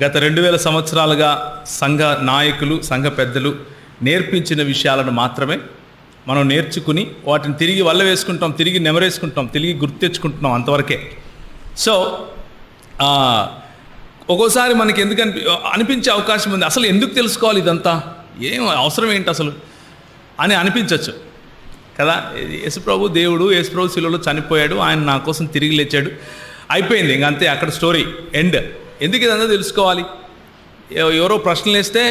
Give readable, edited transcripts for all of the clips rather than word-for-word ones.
గత 2000 సంవత్సరాలుగా సంఘ నాయకులు, సంఘ పెద్దలు నేర్పించిన విషయాలను మాత్రమే మనం నేర్చుకుని వాటిని తిరిగి వల్ల వేసుకుంటాం, తిరిగి నెమరేసుకుంటాం, తిరిగి గుర్తు తెచ్చుకుంటున్నాం, అంతవరకే. సో ఒక్కోసారి మనకి ఎందుకు అనిపించే అవకాశం ఉంది, అసలు ఎందుకు తెలుసుకోవాలి ఇదంతా, ఏం అవసరం ఏంటి అసలు అని అనిపించవచ్చు కదా. యేసుప్రభు దేవుడు, యేసుప్రభు శిలువలో చనిపోయాడు, ఆయన నా కోసం తిరిగి లేచాడు, అయిపోయింది, ఇంకంతే, అక్కడ స్టోరీ ఎండ్. ఎందుకు ఇదంతా తెలుసుకోవాలి? ఎవరో ప్రశ్నలు వేస్తే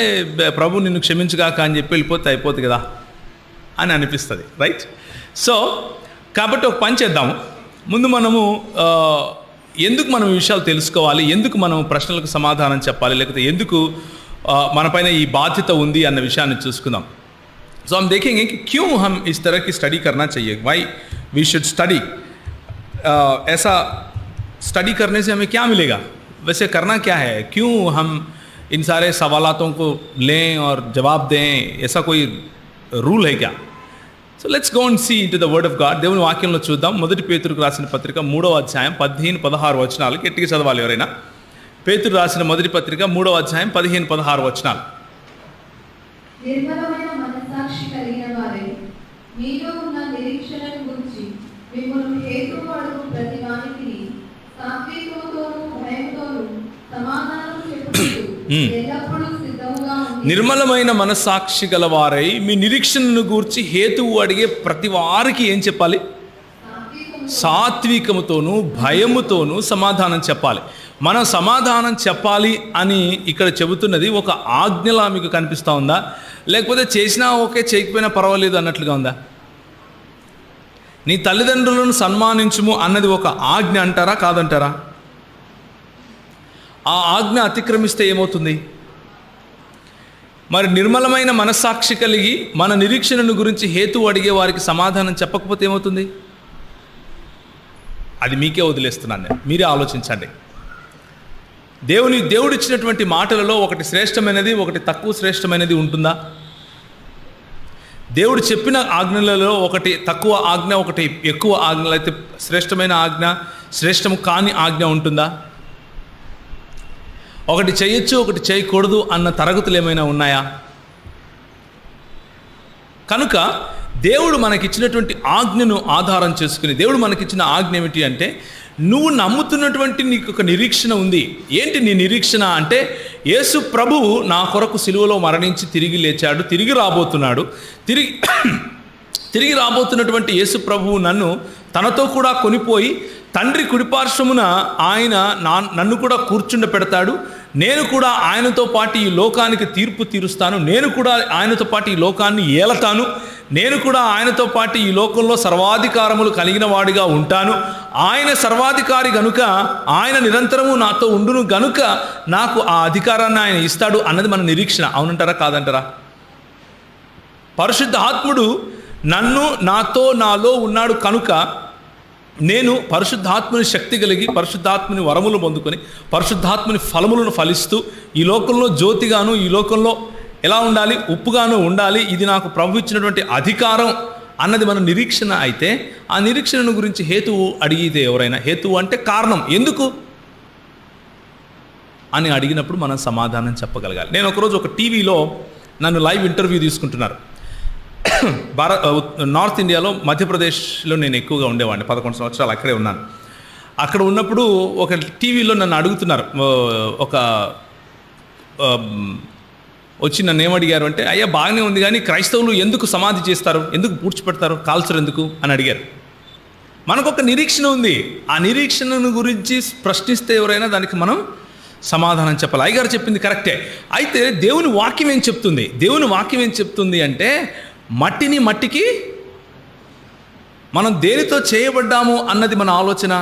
ప్రభు నిన్ను క్షమించుగాక అని చెప్పి వెళ్ళిపోతే అయిపోతుంది కదా అని అనిపిస్తుంది, రైట్? సో కాబట్టి ఒక పని చేద్దాము. ముందు మనము ఎందుకు మనం ఈ విషయాలు తెలుసుకోవాలి, ఎందుకు మనం ప్రశ్నలకు సమాధానం చెప్పాలి, లేకపోతే ఎందుకు మనపైన ఈ బాధ్యత ఉంది అన్న విషయాన్ని చూసుకుందాం. సో हम देखेंगे कि क्यों हम इस तरह की स्टडी करना चाहिए, वाई वी शुड स्टडी. ऐसा स्टडी करने से हमें क्या मिलेगा, वैसे करना क्या है, क्यों हम इन सारे सवालों को लें और जवाब दें, ऐसा कोई रूल है क्या? So let's go and see into the word of God. దేవుని వాక్యంలో చూద్దాం. మొదటి పేతురుకు రాసిన పత్రిక 3వ అధ్యాయం 15-16 వచనాలు గట్టిగా చదవాలి ఎవరైనా. పేతురు రాసిన మొదటి పత్రిక 3వ అధ్యాయం 15-16 వచనాలు. నిర్మలమైన మనస్సాక్షి కలిగిన వారై మీలో ఉన్న నిరీక్షణను గురించి మిమ్మల్ని హేతువు అడుగు ప్రతి వానికి సాత్వికముతోను భయముతోను సమాధానం చెప్పుటకు ఎల్లప్పుడూ సిద్ధముగా ఉండి. నిర్మలమైన మనస్సాక్షి గలవారై మీ నిరీక్షణను గూర్చి హేతువు అడిగే ప్రతి వారికి ఏం చెప్పాలి? సాత్వికముతోను భయముతోను సమాధానం చెప్పాలి. మనం సమాధానం చెప్పాలి అని ఇక్కడ చెబుతున్నది ఒక ఆజ్ఞలా మీకు కనిపిస్తూ ఉందా, లేకపోతే చేసినా ఓకే, చేయకపోయినా పర్వాలేదు అన్నట్లుగా ఉందా? నీ తల్లిదండ్రులను సన్మానించుము అన్నది ఒక ఆజ్ఞ అంటారా, కాదంటారా? ఆ ఆజ్ఞ అతిక్రమిస్తే ఏమవుతుంది? మరి నిర్మలమైన మనస్సాక్షి కలిగి మన నిరీక్షణను గురించి హేతువు అడిగే వారికి సమాధానం చెప్పకపోతే ఏమవుతుంది? అది మీకే వదిలేస్తున్నాను నేను, మీరే ఆలోచించండి. దేవుడు ఇచ్చినటువంటి మాటలలో ఒకటి శ్రేష్టమైనది, ఒకటి తక్కువ శ్రేష్టమైనది ఉంటుందా? దేవుడు చెప్పిన ఆజ్ఞలలో ఒకటి తక్కువ ఆజ్ఞ, ఒకటి ఎక్కువ ఆజ్ఞలు, అయితే శ్రేష్టమైన ఆజ్ఞ, శ్రేష్టము కాని ఆజ్ఞ ఉంటుందా? ఒకటి చేయొచ్చు, ఒకటి చేయకూడదు అన్న తరగతులు ఏమైనా ఉన్నాయా? కనుక దేవుడు మనకిచ్చినటువంటి ఆజ్ఞను ఆధారం చేసుకుని, దేవుడు మనకిచ్చిన ఆజ్ఞ ఏమిటి అంటే, నువ్వు నమ్ముతున్నటువంటి నీకు ఒక నిరీక్షణ ఉంది. ఏంటి నీ నిరీక్షణ అంటే, యేసు ప్రభువు నా కొరకు సిలువలో మరణించి తిరిగి లేచాడు, తిరిగి రాబోతున్నాడు. తిరిగి రాబోతున్నటువంటి యేసు ప్రభువు నన్ను తనతో కూడా కొనిపోయి తండ్రి కుడిపార్శ్వమున ఆయన నన్ను కూడా కూర్చుండపెడతాడు. నేను కూడా ఆయనతో పాటు ఈ లోకానికి తీర్పు తీరుస్తాను. నేను కూడా ఆయనతో పాటు ఈ లోకాన్ని ఏలతాను. నేను కూడా ఆయనతో పాటు ఈ లోకంలో సర్వాధికారములు కలిగిన వాడిగా ఉంటాను. ఆయన సర్వాధికారి గనుక ఆయన నిరంతరము నాతో ఉండును గనుక నాకు ఆ అధికారాన్ని ఆయన ఇస్తాడు అన్నది మన నిరీక్షణ. అవునంటారా, కాదంటారా? పరిశుద్ధాత్ముడు నాలో ఉన్నాడు కనుక నేను పరిశుద్ధాత్ముని శక్తి కలిగి, పరిశుద్ధాత్ముని వరములు పొందుకొని, పరిశుద్ధాత్ముని ఫలములను ఫలిస్తూ ఈ లోకంలో జ్యోతిగాను, ఈ లోకంలో ఎలా ఉండాలి, ఉప్పుగాను ఉండాలి. ఇది నాకు ప్రభు ఇచ్చినటువంటి అధికారం అన్నది మన నిరీక్షణ. అయితే ఆ నిరీక్షణను గురించి హేతువు అడిగితే ఎవరైనా, హేతువు అంటే కారణం, ఎందుకు అని అడిగినప్పుడు మనం సమాధానం చెప్పగలగాలి. నేను ఒకరోజు ఒక టీవీలో నన్ను లైవ్ ఇంటర్వ్యూ తీసుకుంటున్నారు. నార్త్ ఇండియాలో మధ్యప్రదేశ్లో నేను ఎక్కువగా ఉండేవాడిని, 11 సంవత్సరాలు అక్కడే ఉన్నాను. అక్కడ ఉన్నప్పుడు ఒక టీవీలో నన్ను అడుగుతున్నారు, వచ్చి నన్ను ఏమడిగారు అంటే, అయ్యా బాగానే ఉంది కానీ క్రైస్తవులు ఎందుకు సమాధి చేస్తారు, ఎందుకు పూడ్చిపెడతారు, కాల్చరు ఎందుకు అని అడిగారు. మనకొక నిరీక్షణ ఉంది, ఆ నిరీక్షణను గురించి ప్రశ్నిస్తే ఎవరైనా దానికి మనం సమాధానం చెప్పాలి. అయ్యగారు చెప్పింది కరెక్టే. అయితే దేవుని వాక్యం ఏం చెప్తుంది? దేవుని వాక్యం ఏం చెప్తుంది అంటే, మట్టిని మట్టికి మనం దేనితో చేయబడ్డాము అన్నది మన ఆలోచన.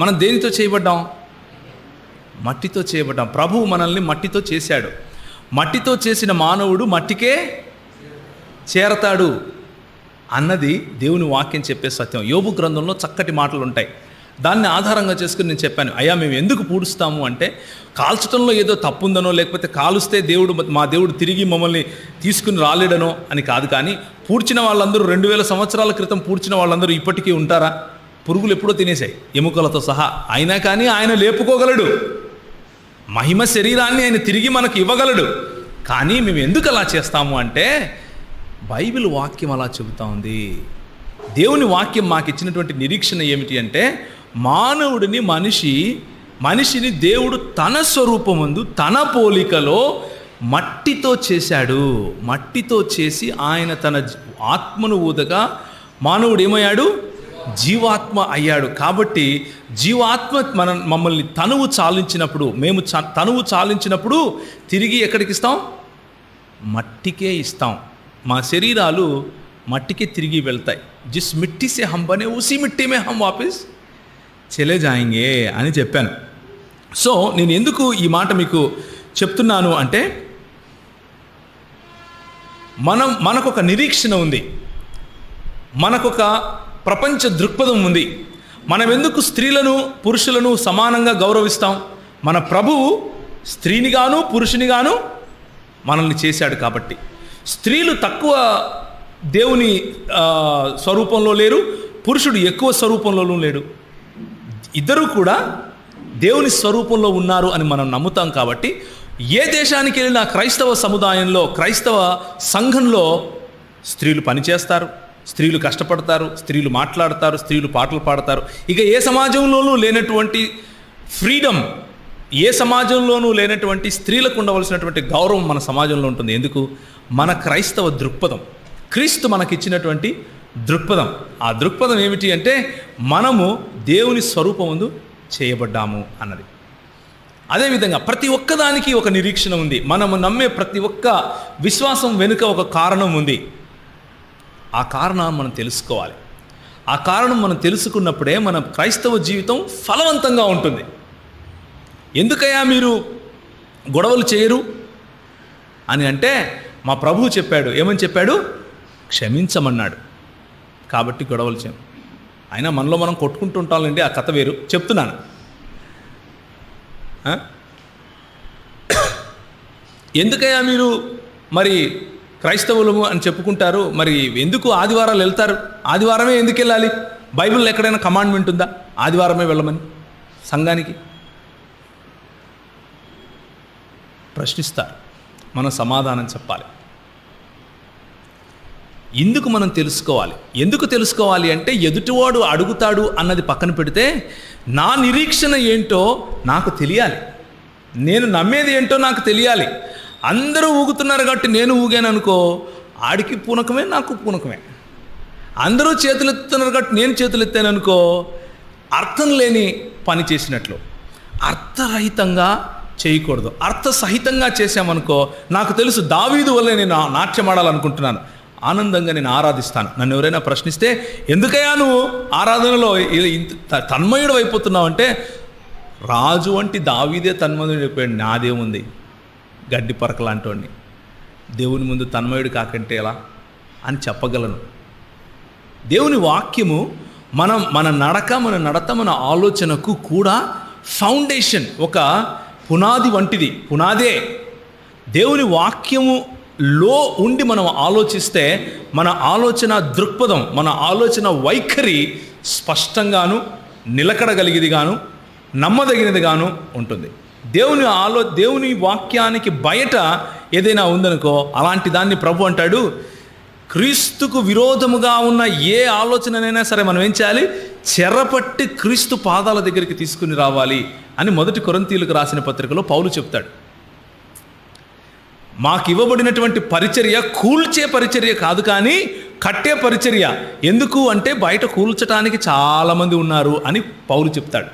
మనం దేనితో చేయబడ్డాం? మట్టితో చేయబడ్డాం. ప్రభువు మనల్ని మట్టితో చేశాడు. మట్టితో చేసిన మానవుడు మట్టికే చేరతాడు అన్నది దేవుని వాక్యం చెప్పే సత్యం. యోబు గ్రంథంలో చక్కటి మాటలు ఉంటాయి. దాన్ని ఆధారంగా చేసుకుని నేను చెప్పాను, అయ్యా మేము ఎందుకు పూడుస్తాము అంటే, కాల్చడంలో ఏదో తప్పు ఉందనో, లేకపోతే కాలుస్తే మా దేవుడు తిరిగి మమ్మల్ని తీసుకుని రాలేడనో అని కాదు. కానీ పూడ్చిన వాళ్ళందరూ 2000 సంవత్సరాల క్రితం పూడ్చిన వాళ్ళందరూ ఇప్పటికీ ఉంటారా? పురుగులు ఎప్పుడో తినేసాయి ఎముకలతో సహా. అయినా కానీ ఆయన లేపుకోగలడు. మహిమ శరీరాన్ని ఆయన తిరిగి మనకు ఇవ్వగలడు. కానీ మేము ఎందుకు అలా చేస్తాము అంటే బైబిల్ వాక్యం అలా చెబుతా ఉంది. దేవుని వాక్యం మాకు ఇచ్చినటువంటి నిరీక్షణ ఏమిటి అంటే మానవుడిని మనిషిని దేవుడు తన స్వరూపమందు తన పోలికలో మట్టితో చేశాడు. మట్టితో చేసి ఆయన తన ఆత్మను ఊదగా మానవుడు ఏమయ్యాడు? జీవాత్మ అయ్యాడు. కాబట్టి జీవాత్మ మమ్మల్ని తనువు చాలించినప్పుడు, మేము తనువు చాలించినప్పుడు తిరిగి ఎక్కడికి ఇస్తాం? మట్టికే ఇస్తాం. మా శరీరాలు మట్టికే తిరిగి వెళ్తాయి. జిస్ మిట్టి సే హమ్ బనే ఉసి మిట్టి మే హమ్ వాపిస్ చలే జాయింగే అని చెప్పాను. సో నేను ఎందుకు ఈ మాట మీకు చెప్తున్నాను అంటే మనకొక నిరీక్షణ ఉంది, మనకొక ప్రపంచ దృక్పథం ఉంది. మనం ఎందుకు స్త్రీలను పురుషులను సమానంగా గౌరవిస్తాం? మన ప్రభువు స్త్రీనిగాను పురుషునిగాను మనల్ని చేశాడు. కాబట్టి స్త్రీలు తక్కువ దేవుని స్వరూపంలో లేరు, పురుషుడు ఎక్కువ స్వరూపంలోనూ లేడు. ఇద్దరూ కూడా దేవుని స్వరూపంలో ఉన్నారు అని మనం నమ్ముతాం. కాబట్టి ఏ దేశానికి వెళ్ళినా క్రైస్తవ సముదాయంలో, క్రైస్తవ సంఘంలో స్త్రీలు పనిచేస్తారు, స్త్రీలు కష్టపడతారు, స్త్రీలు మాట్లాడతారు, స్త్రీలు పాటలు పాడతారు. ఇక ఏ సమాజంలోనూ లేనటువంటి ఫ్రీడమ్, ఏ సమాజంలోనూ లేనటువంటి స్త్రీలకు ఉండవలసినటువంటి గౌరవం మన సమాజంలో ఉంటుంది. ఎందుకు? మన క్రైస్తవ దృక్పథం, క్రీస్తు మనకిచ్చినటువంటి దృక్పథం. ఆ దృక్పథం ఏమిటి అంటే మనము దేవుని స్వరూపమందు చేయబడ్డాము అన్నది. అదేవిధంగా ప్రతి ఒక్కదానికి ఒక నిరీక్షణ ఉంది. మనము నమ్మే ప్రతి ఒక్క విశ్వాసం వెనుక ఒక కారణం ఉంది. ఆ కారణాన్ని మనం తెలుసుకోవాలి. ఆ కారణం మనం తెలుసుకున్నప్పుడే మన క్రైస్తవ జీవితం ఫలవంతంగా ఉంటుంది. ఎందుకయ్యా మీరు గొడవలు చేయరు అని అంటే మా ప్రభువు చెప్పాడు. ఏమని చెప్పాడు? క్షమించమన్నాడు. కాబట్టి గొడవలు చేయం. అయినా మనలో మనం కొట్టుకుంటూ ఉంటామండి, ఆ కథ వేరు. చెప్తున్నాను. ఎందుకయ్యా మీరు మరి క్రైస్తవులము అని చెప్పుకుంటారు, మరి ఎందుకు ఆదివారాలు వెళ్తారు? ఆదివారమే ఎందుకు వెళ్ళాలి? బైబిల్లో ఎక్కడైనా కమాండ్మెంట్ ఉందా ఆదివారమే వెళ్ళమని సంఘానికి? ప్రశ్నిస్తారు. మనం సమాధానం చెప్పాలి. ఎందుకు మనం తెలుసుకోవాలి? ఎందుకు తెలుసుకోవాలి అంటే ఎదుటివాడు అడుగుతాడు అన్నది పక్కన పెడితే నా నిరీక్షణ ఏంటో నాకు తెలియాలి, నేను నమ్మేది ఏంటో నాకు తెలియాలి. అందరూ ఊగుతున్నారు కాబట్టి నేను ఊగాను అనుకో, ఆడికి పూనకమే నాకు పూనకమే. అందరూ చేతులు ఎత్తుతున్నారు కాబట్టి నేను చేతులు ఎత్తాను అనుకో, అర్థం లేని పని చేసినట్లు. అర్థరహితంగా చేయకూడదు, అర్థసహితంగా చేశామనుకో, నాకు తెలుసు దావీదు వల్ల నేను నాట్యం ఆడాలనుకుంటున్నాను, ఆనందంగా నేను ఆరాధిస్తాను. నన్ను ఎవరైనా ప్రశ్నిస్తే ఎందుకయ్యా నువ్వు ఆరాధనలో తన్మయుడు అయిపోతున్నావు అంటే, రాజు వంటి దావీదే తన్మయుడు అయిపోయాడు, నాదేముంది గడ్డి పరకలాంటి దేవుని ముందు తన్మయుడు కాకంటే ఎలా అని చెప్పగలను. దేవుని వాక్యము మన నడక, మన నడత, మన ఆలోచనకు కూడా ఫౌండేషన్, ఒక పునాది వంటిది. పునాదే. దేవుని వాక్యములో ఉండి మనం ఆలోచిస్తే మన ఆలోచన దృక్పథం, మన ఆలోచన వైఖరి స్పష్టంగాను, నిలకడగలిగిదిగాను, నమ్మదగినదిగాను ఉంటుంది. దేవుని వాక్యానికి బయట ఏదైనా ఉందనుకో, అలాంటి దాన్ని ప్రభు అంటాడు, క్రీస్తుకు విరోధముగా ఉన్న ఏ ఆలోచననైనా సరే మనం ఏం చేయాలి? చెరపట్టి క్రీస్తు పాదాల దగ్గరికి తీసుకుని రావాలి అని 1 కొరింథీయులకు రాసిన పత్రికలో పౌలు చెప్తాడు. మాకు ఇవ్వబడినటువంటి పరిచర్య కూల్చే పరిచర్య కాదు, కానీ కట్టే పరిచర్య. ఎందుకు అంటే బయట కూల్చటానికి చాలామంది ఉన్నారు అని పౌలు చెప్తాడు.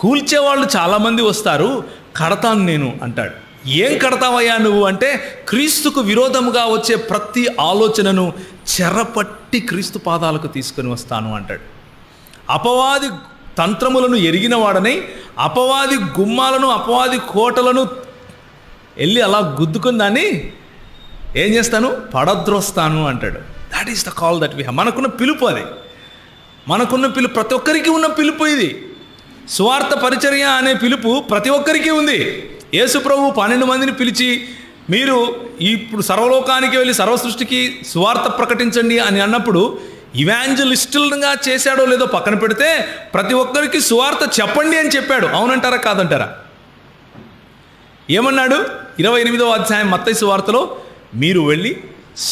కూల్చేవాళ్ళు చాలామంది వస్తారు, కడతాను నేను అంటాడు. ఏం కడతావయ్యా నువ్వు అంటే, క్రీస్తుకు విరోధముగా వచ్చే ప్రతి ఆలోచనను చెరపట్టి క్రీస్తు పాదాలకు తీసుకొని వస్తాను అంటాడు. అపవాది తంత్రములను ఎరిగిన వాడని, అపవాది గుమ్మాలను, అపవాది కోటలను వెళ్ళి అలా గుద్దుకుని దాన్ని ఏం చేస్తాను? పడద్రోస్తాను అంటాడు. That is the call that we have. మనకున్న పిలుపు అది. మనకున్న పిలుపు, ప్రతి ఒక్కరికి ఉన్న పిలుపు ఇది. సువార్త పరిచర్య అనే పిలుపు ప్రతి ఒక్కరికి ఉంది. యేసు ప్రభు 12 మందిని పిలిచి, మీరు ఇప్పుడు సర్వలోకానికి వెళ్ళి సర్వ సృష్టికి సువార్త ప్రకటించండి అని అన్నప్పుడు ఇవాంజలిస్టులుగా చేశాడో లేదో పక్కన పెడితే ప్రతి ఒక్కరికి సువార్త చెప్పండి అని చెప్పాడు. అవునంటారా కాదంటారా? ఏమన్నాడు? 28వ అధ్యాయం మత్తయి సువార్తలో, మీరు వెళ్ళి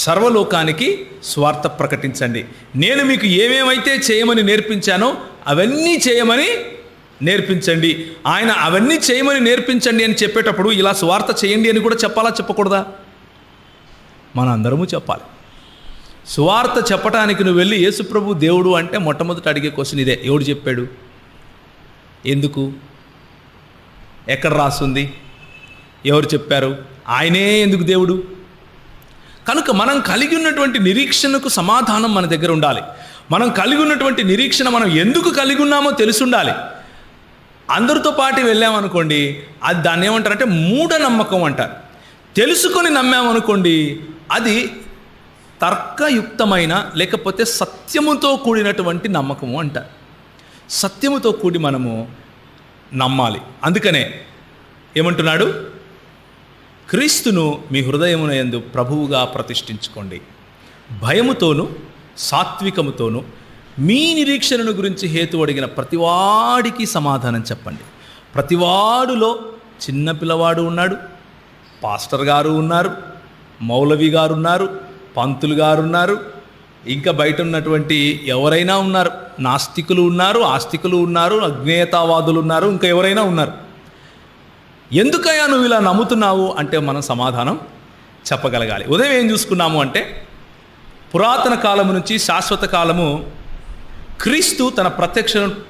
సర్వలోకానికి స్వార్థ ప్రకటించండి, నేను మీకు ఏమేమైతే చేయమని నేర్పించానో అవన్నీ చేయమని నేర్పించండి. ఆయన అవన్నీ చేయమని నేర్పించండి అని చెప్పేటప్పుడు ఇలా స్వార్థ చేయండి అని కూడా చెప్పాలా చెప్పకూడదా? మన అందరము చెప్పాలి. సువార్త చెప్పటానికి నువ్వు వెళ్ళి యేసుప్రభు దేవుడు అంటే మొట్టమొదటి అడిగే క్వశ్చన్ ఇదే, ఎవడు చెప్పాడు? ఎందుకు? ఎక్కడ రాస్తుంది? ఎవరు చెప్పారు? ఆయనే ఎందుకు దేవుడు? కనుక మనం కలిగి ఉన్నటువంటి నిరీక్షణకు సమాధానం మన దగ్గర ఉండాలి. మనం కలిగి ఉన్నటువంటి నిరీక్షణ మనం ఎందుకు కలిగి ఉన్నామో తెలిసి ఉండాలి. అందరితో పాటు వెళ్ళామనుకోండి, అది దాన్ని ఏమంటారంటే మూఢనమ్మకం అంటారు. తెలుసుకొని నమ్మామనుకోండి, అది తర్కయుక్తమైన లేకపోతే సత్యముతో కూడినటువంటి నమ్మకము అంటారు. సత్యముతో కూడి మనము నమ్మాలి. అందుకనే ఏమంటున్నాడు? క్రీస్తును మీ హృదయమునందు ప్రభువుగా ప్రతిష్ఠించుకోండి, భయముతోనూ సాత్వికముతోనూ మీ నిరీక్షణను గురించి హేతు అడిగిన ప్రతివాడికి సమాధానం చెప్పండి. ప్రతివాడులో చిన్న పిల్లవాడు ఉన్నాడు, పాస్టర్ గారు ఉన్నారు, మౌలవి గారు ఉన్నారు, పంతులు గారు ఉన్నారు, ఇంకా బయట ఉన్నటువంటి ఎవరైనా ఉన్నారు, నాస్తికులు ఉన్నారు, ఆస్తికులు ఉన్నారు, అజ్ఞేయతావాదులు ఉన్నారు, ఇంకా ఎవరైనా ఉన్నారు. ఎందుకయ్యా నువ్వు ఇలా నమ్ముతున్నావు అంటే మనం సమాధానం చెప్పగలగాలి. ఉదయం ఏం చూసుకున్నాము అంటే, పురాతన కాలము నుంచి శాశ్వత కాలము క్రీస్తు తన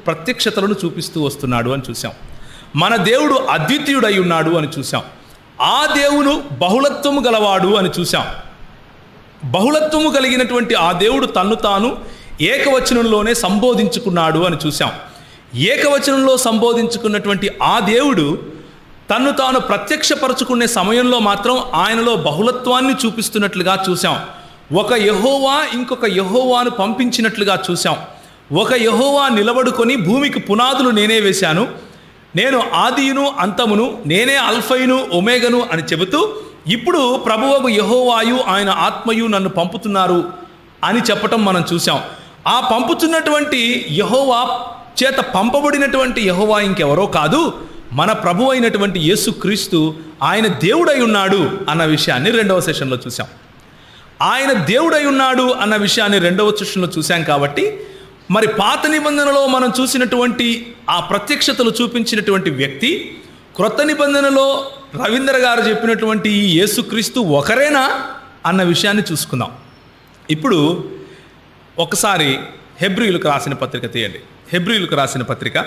ప్రత్యక్షతలను చూపిస్తూ వస్తున్నాడు అని చూసాం. మన దేవుడు అద్వితీయుడై ఉన్నాడు అని చూసాం. ఆ దేవుడు బహుళత్వము గలవాడు అని చూసాం. బహుళత్వము కలిగినటువంటి ఆ దేవుడు తన్ను తాను ఏకవచనంలోనే సంబోధించుకున్నాడు అని చూసాం. ఏకవచనంలో సంబోధించుకున్నటువంటి ఆ దేవుడు తన్ను తాను ప్రత్యక్షపరచుకునే సమయంలో మాత్రం ఆయనలో బహుళత్వాన్ని చూపిస్తున్నట్లుగా చూసాం. ఒక యెహోవా ఇంకొక యెహోవాను పంపించినట్లుగా చూసాం. ఒక యెహోవా నిలబడుకొని భూమికి పునాదులు నేనే వేశాను, నేను ఆదియును అంతమును, నేనే అల్ఫయును ఒమేగను అని చెబుతూ ఇప్పుడు ప్రభువగు యెహోవాయు ఆయన ఆత్మయు నన్ను పంపుతున్నారు అని చెప్పటం మనం చూసాం. ఆ పంపుతున్నటువంటి యెహోవా చేత పంపబడినటువంటి యెహోవా ఇంకెవరో కాదు, మన ప్రభు అయినటువంటి యేసుక్రీస్తు ఆయన దేవుడై ఉన్నాడు అన్న విషయాన్ని 2వ సెషన్లో చూసాం. ఆయన దేవుడై ఉన్నాడు అన్న విషయాన్ని 2వ సెషన్లో చూసాం. కాబట్టి మరి పాత నిబంధనలో మనం చూసినటువంటి ఆ ప్రత్యక్షతలు చూపించినటువంటి వ్యక్తి క్రొత్త నిబంధనలో రవీంద్ర గారు చెప్పినటువంటి ఈ యేసుక్రీస్తు ఒకరేనా అన్న విషయాన్ని చూసుకుందాం. ఇప్పుడు ఒకసారి హెబ్రీయులకు రాసిన పత్రిక తీయండి. హెబ్రీయులకు రాసిన పత్రిక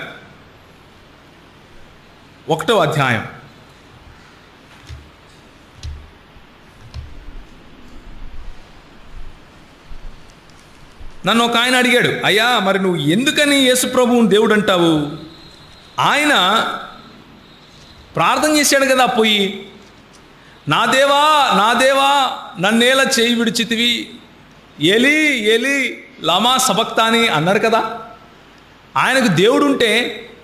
1వ అధ్యాయం. నన్ను ఒక ఆయన అడిగాడు, అయ్యా మరి నువ్వు ఎందుకని యేసు ప్రభువుని దేవుడు అంటావు? ఆయన ప్రార్థన చేశాడు కదా, పోయి నా దేవా నా దేవా నన్నేలా చేయి విడిచితివి, ఎలి ఎలి లమా సబక్తాని అన్నారు కదా. ఆయనకు దేవుడు ఉంటే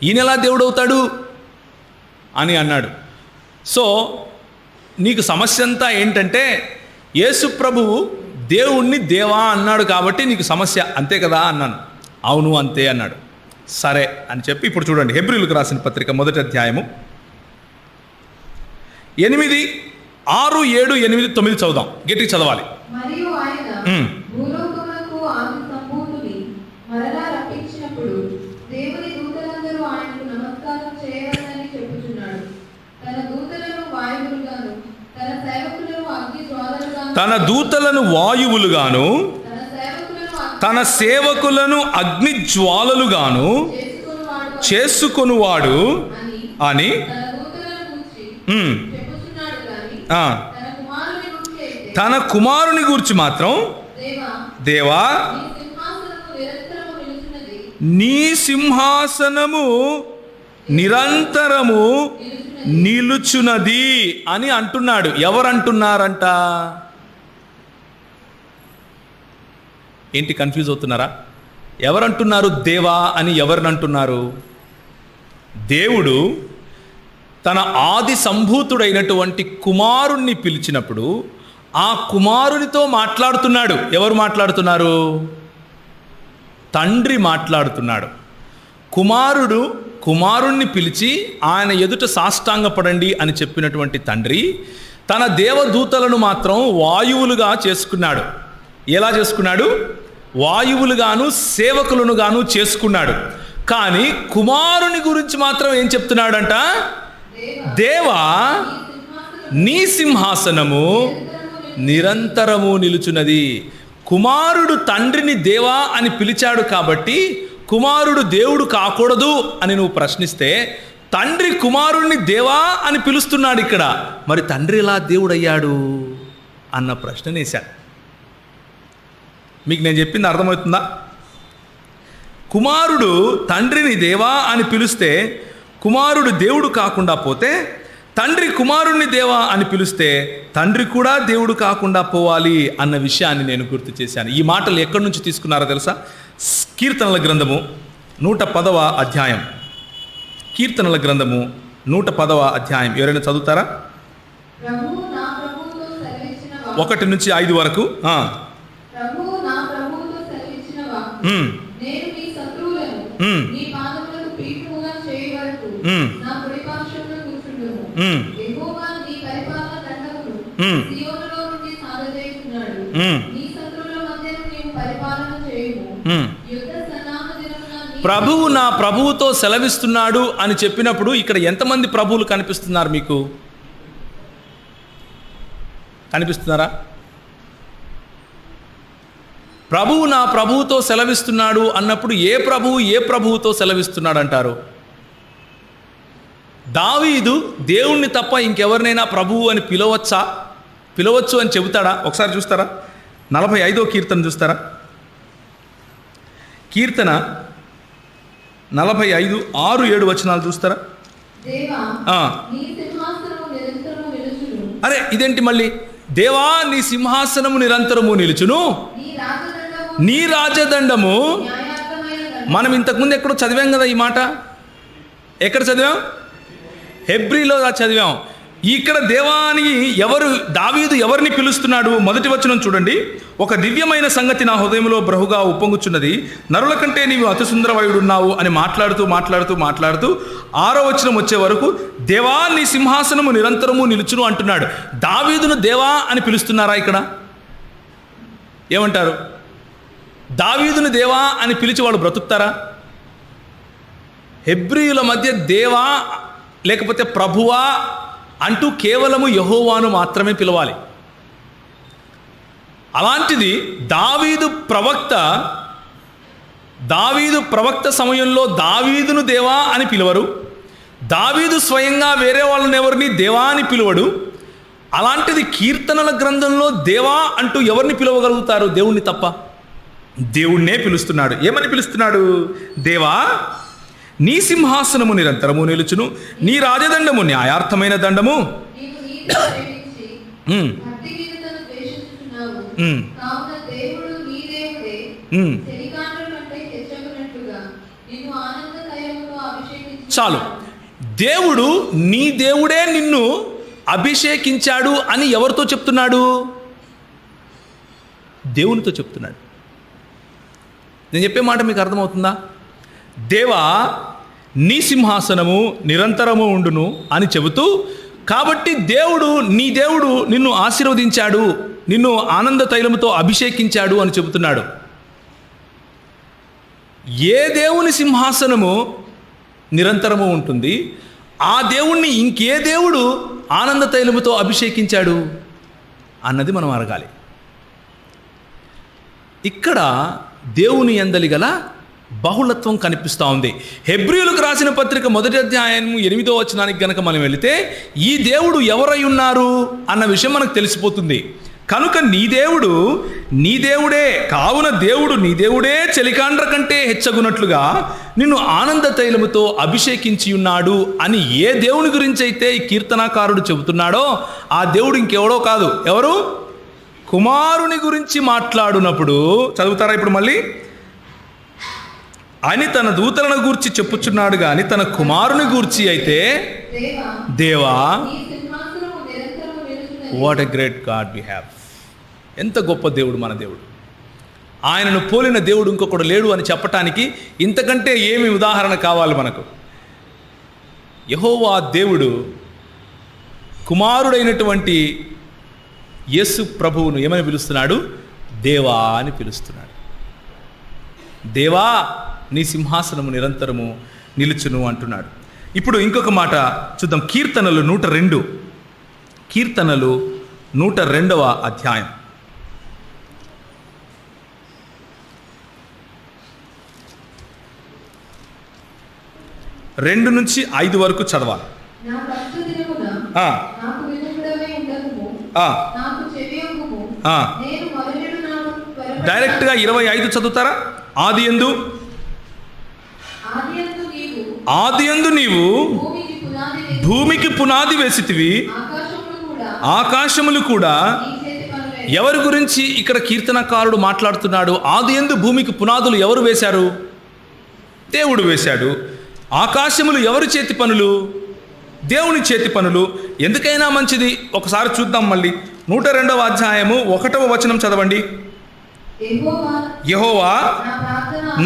ఈయనెలా దేవుడు అవుతాడు అని అన్నాడు. సో నీకు సమస్య అంతా ఏంటంటే యేసు ప్రభువు దేవుణ్ణి దేవా అన్నాడు కాబట్టి నీకు సమస్య అంతే కదా అన్నాను. అవును అంతే అన్నాడు. సరే అని చెప్పి ఇప్పుడు చూడండి, హెబ్రీయులకు రాసిన పత్రిక 1వ అధ్యాయము 8, 6, 7, 8, 9 చదువుదాం. గట్టిగా చదవాలి. మరియు ఆయన భూలోకమునకు ఆది సంభూతుని మరలా రప్పించినప్పుడు దేవుని దూతలందరూ ఆయనకు నమస్కారం చేయవలెనని చెప్పుచున్నాడు. తన దూతలను వాయువులుగాను తన దూతలను వాయువులుగాను తన సేవకులను అగ్ని జ్వాలలుగాను చేసుకొనువాడు అని తన కుమారుని గూర్చి మాత్రం, దేవా నీ సింహాసనము నిరంతరము నిలుచున్నది అని అంటున్నాడు. ఎవరంటున్నారంట? ఏంటి కన్ఫ్యూజ్ అవుతున్నారా? ఎవరంటున్నారు దేవా అని? ఎవరినంటున్నారు? దేవుడు తన ఆది సంభూతుడైనటువంటి కుమారుణ్ణి పిలిచినప్పుడు ఆ కుమారునితో మాట్లాడుతున్నాడు. ఎవరు మాట్లాడుతున్నారు? తండ్రి మాట్లాడుతున్నాడు. కుమారుడు కుమారుణ్ణి పిలిచి ఆయన ఎదుట సాష్టాంగపడండి అని చెప్పినటువంటి తండ్రి తన దేవదూతలను మాత్రం వాయువులుగా చేసుకున్నాడు. ఎలా చేసుకున్నాడు? వాయువులుగాను సేవకులనుగాను చేసుకున్నాడు. కానీ కుమారుని గురించి మాత్రం ఏం చెప్తున్నాడంట? దేవా నీ సింహాసనము నిరంతరము నిలుచున్నది. కుమారుడు తండ్రిని దేవా అని పిలిచాడు కాబట్టి కుమారుడు దేవుడు కాకూడదు అని నువ్వు ప్రశ్నిస్తే, తండ్రి కుమారుణ్ణి దేవా అని పిలుస్తున్నాడు ఇక్కడ, మరి తండ్రి ఎలా దేవుడయ్యాడు అన్న ప్రశ్ననేశాడు. మీకు నేను చెప్పింది అర్థమవుతుందా? కుమారుడు తండ్రిని దేవా అని పిలిస్తే కుమారుడు దేవుడు కాకుండా పోతే, తండ్రి కుమారుణ్ణి దేవా అని పిలిస్తే తండ్రి కూడా దేవుడు కాకుండా పోవాలి అన్న విషయాన్ని నేను గుర్తు చేశాను. ఈ మాటలు ఎక్కడి నుంచి తీసుకున్నారో తెలుసా? కీర్తనల గ్రంథము 110వ అధ్యాయం. కీర్తనల గ్రంథము 110వ అధ్యాయం ఎవరైనా చదువుతారా? 1 నుంచి 5 వరకు. ప్రభువు నా ప్రభువుతో సెలవిస్తున్నాడు అని చెప్పినప్పుడు ఇక్కడ ఎంతమంది ప్రభువులు కనిపిస్తున్నారు మీకు? కనిపిస్తున్నారా? ప్రభువు నా ప్రభువుతో సెలవిస్తున్నాడు అన్నప్పుడు ఏ ప్రభువుతో సెలవిస్తున్నాడు అంటారు? దావీదు దేవుణ్ణి తప్ప ఇంకెవరినైనా ప్రభువు అని పిలవచ్చు అని చెబుతాడా? ఒకసారి చూస్తారా? 45వ కీర్తన చూస్తారా? కీర్తన 45 6, 7 వచనాలు చూస్తారా? అరే ఇదేంటి మళ్ళీ? దేవా నీ సింహాసనము నిరంతరము నిలుచును, నీ రాజదండము. మనం ఇంతకుముందు ఎక్కడో చదివాం కదా ఈ మాట. ఎక్కడ చదివాం? హెబ్రీలో చదివాం. ఇక్కడ దేవాని దావీదు ఎవరిని పిలుస్తున్నాడు? మొదటి వచనం చూడండి. ఒక దివ్యమైన సంగతి నా హృదయంలో బహుగా ఉప్పొంగుచున్నది, నరుల కంటే నీవు అతి సుందరవయుడున్నావు అని మాట్లాడుతూ 6వ వచనం వచ్చే వరకు దేవా నీ సింహాసనము నిరంతరము నిలుచును అంటున్నాడు. దావీదును దేవా అని పిలుస్తున్నారా ఇక్కడ? ఏమంటారు? దావీదును దేవా అని పిలిచి వాడు బ్రతుకుతారా? హెబ్రీయుల మధ్య దేవా లేకపోతే ప్రభువా అంటూ కేవలము యెహోవాను మాత్రమే పిలవాలి. అలాంటిది దావీదు ప్రవక్త సమయంలో దావీదును దేవా అని పిలవరు. దావీదు స్వయంగా వేరే వాళ్ళని ఎవరిని దేవా అని పిలువడు. అలాంటిది కీర్తనల గ్రంథంలో దేవా అంటూ ఎవరిని పిలవగలుగుతారు? దేవుణ్ణి తప్ప. దేవుణ్ణే పిలుస్తున్నాడు. ఏమని పిలుస్తున్నాడు? దేవా నీ సింహాసనము నిరంతరము నిలుచును, నీ రాజదండము న్యాయార్థమైన దండము. చాలు. దేవుడు నీ దేవుడే నిన్ను అభిషేకించాడు అని ఎవరితో చెప్తున్నాడు? దేవునితో చెప్తున్నాడు. నేను చెప్పే మాట మీకు అర్థమవుతుందా? దేవా నీ సింహాసనము నిరంతరము ఉండును అని చెబుతూ, కాబట్టి నీ దేవుడు నిన్ను ఆశీర్వదించాడు, నిన్ను ఆనంద తైలముతో అభిషేకించాడు అని చెబుతున్నాడు. ఏ దేవుని సింహాసనము నిరంతరము ఉంటుంది? ఆ దేవుణ్ణి ఇంకే దేవుడు ఆనంద తైలముతో అభిషేకించాడు అన్నది మనం అడగాలి. ఇక్కడ దేవుని యందలి గల బహుళత్వం కనిపిస్తూ ఉంది. హెబ్రీయులకు రాసిన పత్రిక 1వ అధ్యాయం 8వ వచనానికి గనక మనం వెళితే ఈ దేవుడు ఎవరై ఉన్నారు అన్న విషయం మనకు తెలిసిపోతుంది. కనుక నీ దేవుడే కావున దేవుడు నీ దేవుడే చెలికాండ్ర కంటే హెచ్చగునట్లుగా నిన్ను ఆనంద తైలముతో అభిషేకించి ఉన్నాడు అని ఏ దేవుని గురించి అయితే ఈ కీర్తనాకారుడు చెబుతున్నాడో ఆ దేవుడు ఇంకెవడో కాదు. ఎవరు? కుమారుని గురించి మాట్లాడునప్పుడు చదువుతారా ఇప్పుడు మళ్ళీ? అని తన దూతలను గూర్చి చెప్పుచున్నాడు కానీ తన కుమారుని గూర్చి అయితే దేవా what a great God we have. ఎంత గొప్ప దేవుడు మన దేవుడు. ఆయనను పోలిన దేవుడు ఇంకొకడు లేడు అని చెప్పటానికి ఇంతకంటే ఏమి ఉదాహరణ కావాలి మనకు? యెహోవా దేవుడు కుమారుడైనటువంటి యేసు ప్రభువును ఏమని పిలుస్తున్నాడు? దేవా అని పిలుస్తున్నాడు. దేవా నీ సింహాసనము నిరంతరము నిలుచును అంటున్నాడు. ఇప్పుడు ఇంకొక మాట చూద్దాం. కీర్తనలు 102. కీర్తనలు 102వ అధ్యాయం. 2 నుంచి 5 వరకు చదవాలి. డైరెక్ట్గా 25 చదువుతారా? ఆదియందు నీవు భూమికి పునాది వేసితివి, ఆకాశములు కూడా. ఎవరి గురించి ఇక్కడ కీర్తనకారుడు మాట్లాడుతున్నాడు? ఆదియందు భూమికి పునాదులు ఎవరు వేశారు? దేవుడు వేశాడు. ఆకాశములు ఎవరి చేతి పనులు? దేవుని చేతి పనులు. ఎందుకైనా మంచిది. ఒకసారి చూద్దాం మళ్ళీ. 102వ అధ్యాయము 1వ వచనం చదవండి. యెహోవా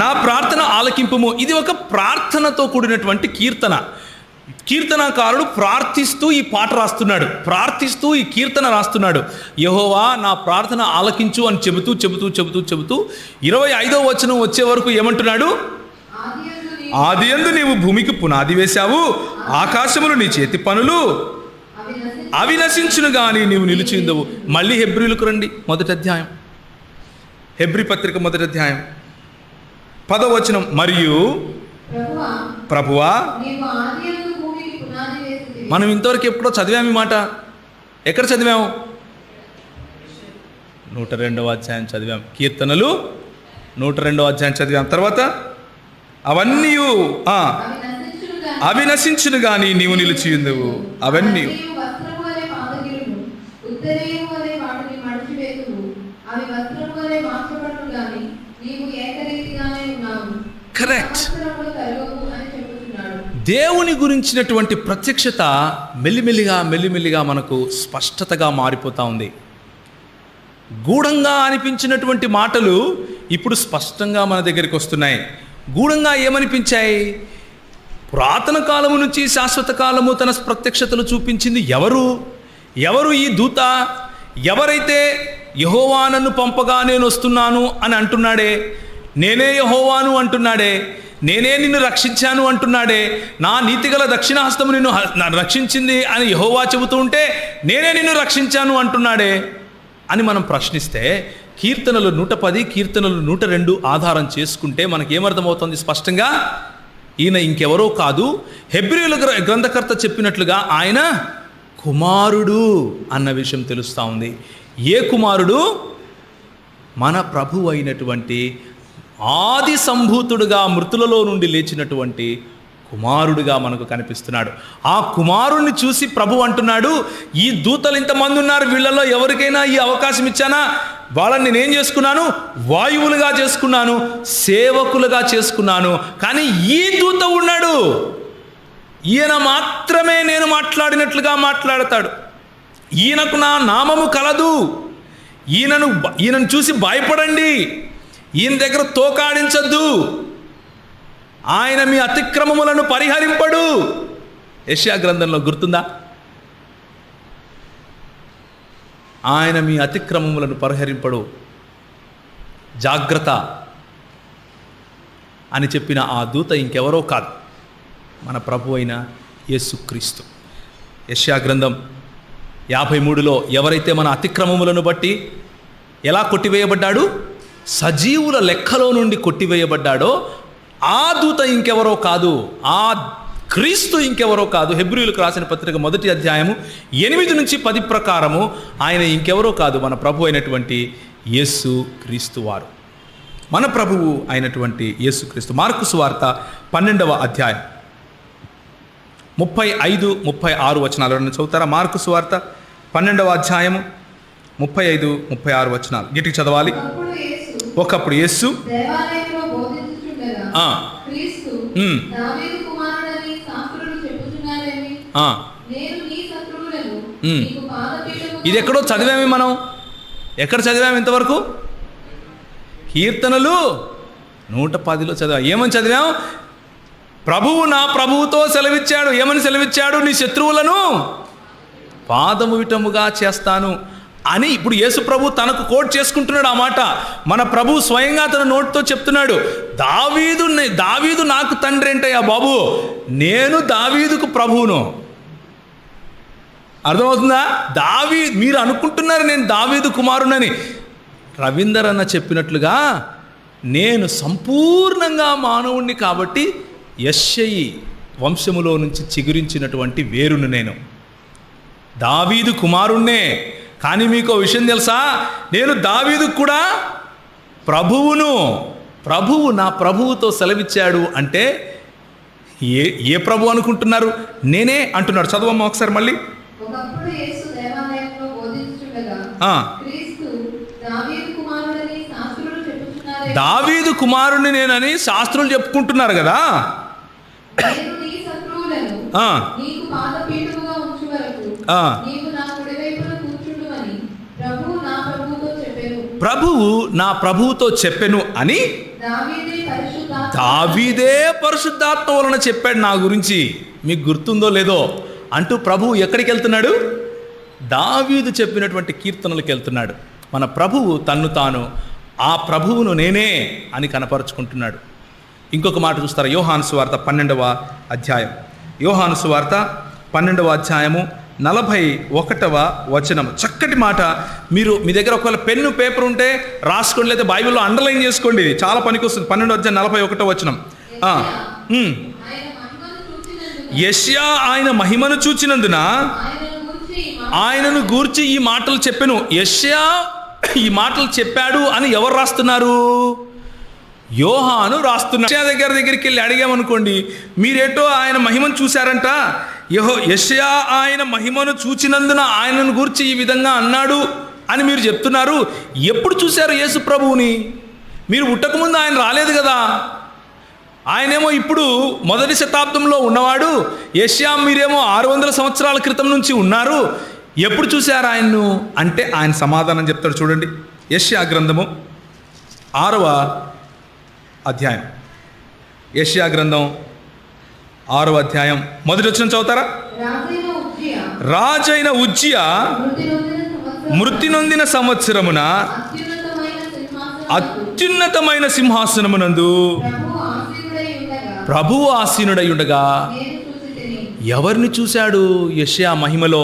నా ప్రార్థన ఆలకింపుము. ఇది ఒక ప్రార్థనతో కూడినటువంటి కీర్తన. కీర్తనకారుడు ప్రార్థిస్తూ ఈ పాట రాస్తున్నాడు, ప్రార్థిస్తూ ఈ కీర్తన రాస్తున్నాడు. యెహోవా నా ప్రార్థన ఆలకించు అని చెబుతూ 25వ వచనం వచ్చే వరకు ఏమంటున్నాడు? ఆదియందు నీవు భూమికి పునాది వేశావు, ఆకాశములు నీ చేతి పనులు, అవి నశించును గాని నీవు నిలిచిందవు. మళ్ళీ హెబ్రీలకు రండి, 1వ అధ్యాయం. హెబ్రీ పత్రిక 1వ అధ్యాయం 10వ వచనం. మరియు ప్రభువా, మనం ఇంతవరకు ఎప్పుడో చదివాము ఈ మాట. ఎక్కడ చదివాము? 102వ అధ్యాయం చదివాం. కీర్తనలు 102వ అధ్యాయం చదివాం. తర్వాత అవన్నీ అవి నశించును గాని నీవు నిలిచియుందువు. అవన్నీ కరెక్ట్. దేవుని గురించినటువంటి ప్రత్యక్షత మెల్లిమెల్లిగా మనకు స్పష్టతగా మారిపోతూ ఉంది. గూఢంగా అనిపించినటువంటి మాటలు ఇప్పుడు స్పష్టంగా మన దగ్గరికి వస్తున్నాయి. గూఢంగా ఏమనిపించాయి? పురాతన కాలము నుంచి శాశ్వత కాలము తన ప్రత్యక్షతలు చూపించింది ఎవరు ఈ దూత? ఎవరైతే యెహోవా నన్ను పంపగా నేను వస్తున్నాను అని అంటున్నాడే, నేనే యెహోవాను అంటున్నాడే, నేనే నిన్ను రక్షించాను అంటున్నాడే, నా నీతిగల దక్షిణహస్తము నిన్ను రక్షించింది అని యెహోవా చెబుతూ ఉంటే నేనే నిన్ను రక్షించాను అంటున్నాడే అని మనం ప్రశ్నిస్తే, కీర్తనలు 110, కీర్తనలు 102 ఆధారం చేసుకుంటే మనకేమర్థమవుతుంది స్పష్టంగా? ఈయన ఇంకెవరో కాదు, హెబ్రీయుల గ్రంథకర్త చెప్పినట్లుగా ఆయన కుమారుడు అన్న విషయం తెలుస్తూ ఉంది. ఏ కుమారుడు? మన ప్రభు అయినటువంటి ఆది సంభూతుడుగా మృతులలో నుండి లేచినటువంటి కుమారుడుగా మనకు కనిపిస్తున్నాడు. ఆ కుమారుణ్ణి చూసి ప్రభు అంటున్నాడు, ఈ దూతలు ఇంతమంది ఉన్నారు, వీళ్ళలో ఎవరికైనా ఈ అవకాశం ఇచ్చానా? వాళ్ళని నేనేం చేసుకున్నాను? వాయువులుగా చేసుకున్నాను, సేవకులుగా చేసుకున్నాను. కానీ ఈ దూత ఉన్నాడు, ఈయన మాత్రమే నేను మాట్లాడినట్లుగా మాట్లాడతాడు. ఈయనకు నా నామము కలదు, ఈయనను చూసి భయపడండి, ఈయన దగ్గర తోకాడించద్దు, ఆయన మీ అతిక్రమములను పరిహరింపడు. యెషయా గ్రంథంలో గుర్తుందా? ఆయన మీ అతిక్రమములను పరిహరింపడు, జాగ్రత్త అని చెప్పిన ఆ దూత ఇంకెవరో కాదు, మన ప్రభు అయిన యేసుక్రీస్తు. యెషయా గ్రంథం 53లో ఎవరైతే మన అతిక్రమములను బట్టి ఎలా కొట్టివేయబడ్డాడు, సజీవుల లెక్కలో నుండి కొట్టివేయబడ్డాడో ఆ దూత ఇంకెవరో కాదు, ఆ క్రీస్తు ఇంకెవరో కాదు. హెబ్రీయులకు రాసిన పత్రిక 1వ అధ్యాయము 8 నుంచి 10 ప్రకారము ఆయన ఇంకెవరో కాదు, మన ప్రభు అయినటువంటి యేసు క్రీస్తు వారు, మన ప్రభువు అయినటువంటి యేసు క్రీస్తు. మార్కు సువార్త 12వ అధ్యాయం 35, 36 వచనాలను చదువుతారా? మార్కు సువార్త 12వ అధ్యాయము 35, 36 వచనాలు గట్టిగా చదవాలి. ఒకప్పుడు యేసు ఇది ఎక్కడో చదివామే మనం. ఎక్కడ చదివాము ఇంతవరకు? కీర్తనలు 110లో చదివాం. ఏమని చదివాం? ప్రభువు నా ప్రభువుతో సెలవిచ్చాడు. ఏమని సెలవిచ్చాడు? నీ శత్రువులను పాదము విటముగా చేస్తాను అని ఇప్పుడు యేసు ప్రభు తనకు కోట్ చేసుకుంటున్నాడు ఆ మాట. మన ప్రభు స్వయంగా తన నోటితో చెప్తున్నాడు, దావీదు నాకు తండ్రి ఏంటయ్యా బాబు, నేను దావీదుకు ప్రభువును. అర్థమవుతుందా? మీరు అనుకుంటున్నారు నేను దావీదు కుమారునని. రవీందర్ అన్న చెప్పినట్లుగా నేను సంపూర్ణంగా మానవుణ్ణి కాబట్టి యెష్షయి వంశములో నుంచి చిగురించినటువంటి వేరును నేను, దావీదు కుమారుణ్ణే. కానీ మీకు విషయం తెలుసా, నేను దావీదుకు కూడా ప్రభువును. ప్రభువు నా ప్రభువుతో సెలవిచ్చాడు అంటే ఏ ప్రభు అనుకుంటున్నారు? నేనే అంటున్నాడు. చదవమ్మా ఒకసారి మళ్ళీ. ఒకప్పుడు యేసు దేవాలయంలో బోధించుచుండగా క్రీస్తు దావీదు కుమారుడని శాస్త్రులు చెప్పుచున్నారే. దావీదు కుమారుని నేనని శాస్త్రులు చెప్పుకుంటున్నారు కదా. నేను నీ శత్రువులను నీకు పాదపీఠముగా ఉంచు వరకు నీవు నా కుడివైపున కూర్చుండుమని ప్రభువు నా ప్రభువుతో చెప్పెను. ప్రభువు నా ప్రభువుతో చెప్పెను అని దావీదే పరిశుద్ధాత్మ వలన చెప్పాడు నా గురించి. మీకు గుర్తుందో లేదో అంటూ ప్రభువు ఎక్కడికి వెళ్తున్నాడు? దావీదు చెప్పినటువంటి కీర్తనలకు వెళ్తున్నాడు. మన ప్రభువు తన్ను తాను ఆ ప్రభువును నేనే అని కనపరుచుకుంటున్నాడు. ఇంకొక మాట చూస్తారా? యోహాను సువార్త 12వ అధ్యాయం. యోహాను సువార్త 12వ అధ్యాయము 41వ వచనము. చక్కటి మాట. మీరు మీ దగ్గర ఒకవేళ పెన్ను పేపర్ ఉంటే రాసుకోండి, లేదా బైబిల్లో అండర్లైన్ చేసుకోండి, ఇది చాలా పనికి వస్తుంది. 12వ అధ్యాయం 41వ వచనం. యెషయా ఆయన మహిమను చూచినందున ఆయనను గూర్చి ఈ మాటలు చెప్పెను. యెషయా ఈ మాటలు చెప్పాడు అని ఎవరు రాస్తున్నారు? యోహాను రాస్తున్నాడు. యెషయా దగ్గరికి వెళ్ళి అడిగామనుకోండి, మీరేటో ఆయన మహిమను చూశారంట, యెషయా ఆయన మహిమను చూచినందున ఆయనను గూర్చి ఈ విధంగా అన్నాడు అని మీరు చెప్తున్నారు. ఎప్పుడు చూశారు యేసు ప్రభువుని? మీరు పుట్టకముందు ఆయన రాలేదు కదా. ఆయనేమో ఇప్పుడు మొదటి శతాబ్దంలో ఉన్నవాడు. యెషయా మీరేమో 600 సంవత్సరాల క్రితం నుంచి ఉన్నారు. ఎప్పుడు చూశారు ఆయన్ను అంటే ఆయన సమాధానం చెప్తాడు. చూడండి, యెషయా గ్రంథము 6వ అధ్యాయం. యెషయా గ్రంథం 6వ అధ్యాయం మొదటి వచనం చదువుతారా? రాజైన ఉజ్జియా మృతి నొందిన సంవత్సరమున అత్యున్నతమైన సింహాసనమునందు ప్రభువు ఆసీనుడై ఉండగా ఎవరిని చూశాడు? యెషయా మహిమలో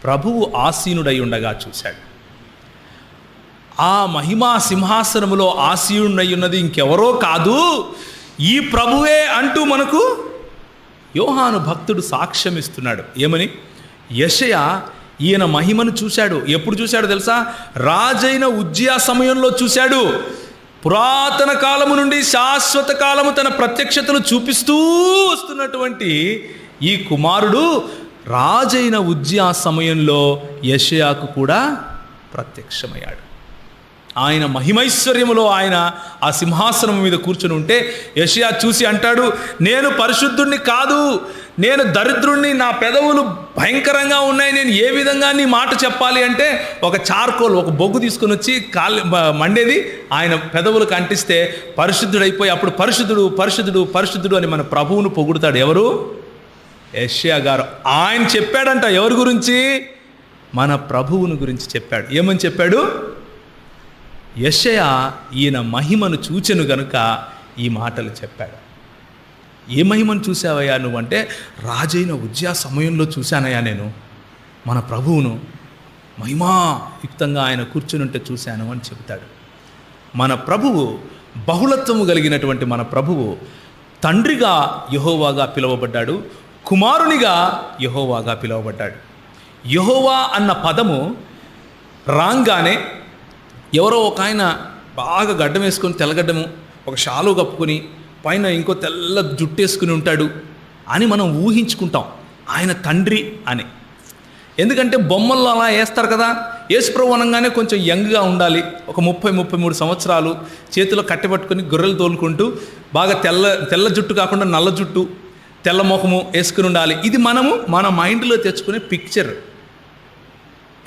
ప్రభువు ఆసీనుడై ఉండగా చూశాడు. ఆ మహిమా సింహాసనములో ఆసీనుడై ఉన్నది ఇంకెవరో కాదు, ఈ ప్రభువే అంటూ మనకు యోహాను భక్తుడు సాక్ష్యం ఇస్తున్నాడు. ఏమని? యెషయా ఈయన మహిమను చూశాడు. ఎప్పుడు చూశాడు తెలుసా? రాజైన ఉజ్జియా సమయంలో చూశాడు. పురాతన కాలము నుండి శాశ్వత కాలము తన ప్రత్యక్షతను చూపిస్తూ వస్తున్నటువంటి ఈ కుమారుడు రాజైన ఉజ్జియా సమయంలో యెషయాకు కూడా ప్రత్యక్షమయ్యాడు. ఆయన మహిమైశ్వర్యములో ఆయన ఆ సింహాసనం మీద కూర్చుని ఉంటే యెషయా చూసి అంటాడు, నేను పరిశుద్ధుణ్ణి కాదు, నేను దరిద్రుణ్ణి, నా పెదవులు భయంకరంగా ఉన్నాయి, నేను ఏ విధంగా నీ మాట చెప్పాలి అంటే ఒక చార్కోల్, ఒక బొగ్గు తీసుకుని వచ్చి మండేది ఆయన పెదవులకు అంటిస్తే పరిశుద్ధుడైపోయి అప్పుడు పరిశుద్ధుడు పరిశుద్ధుడు పరిశుద్ధుడు అని మన ప్రభువును పొగుడుతాడు. ఎవరు? యెషయా గారు. ఆయన చెప్పాడంట. ఎవరి గురించి? మన ప్రభువును గురించి చెప్పాడు. ఏమని చెప్పాడు? యెషయా ఈయన మహిమను చూచెను గనుక ఈ మాటలు చెప్పాడు. ఏ మహిమను చూసావయ్యా నువ్వంటే, రాజైన ఉజ్జియా సమయంలో చూశానయ్యా నేను మన ప్రభువును, మహిమాయుక్తంగా ఆయన కూర్చునుంటే చూశాను అని చెబుతాడు. మన ప్రభువు బహుళత్వము కలిగినటువంటి మన ప్రభువు తండ్రిగా యెహోవాగా పిలువబడ్డాడు, కుమారునిగా యెహోవాగా పిలువబడ్డాడు. యెహోవా అన్న పదము రాగానే ఎవరో ఒక ఆయన బాగా గడ్డం వేసుకొని, తెల్లగడ్డము, ఒక షాలు కప్పుకొని, పైన ఇంకో తెల్ల జుట్టు వేసుకుని ఉంటాడు అని మనం ఊహించుకుంటాం ఆయన తండ్రి అని. ఎందుకంటే బొమ్మల్లో అలా వేస్తారు కదా. యేసుప్రభు అనగానే కొంచెం యంగ్గా ఉండాలి, ఒక 30-33 సంవత్సరాలు, చేతిలో కట్టెపట్టుకొని గొర్రెలు తోలుకుంటూ బాగా తెల్ల జుట్టు కాకుండా నల్ల జుట్టు, తెల్ల ముఖము వేసుకుని ఉండాలి. ఇది మనము మన మైండ్లో తెచ్చుకునే పిక్చర్.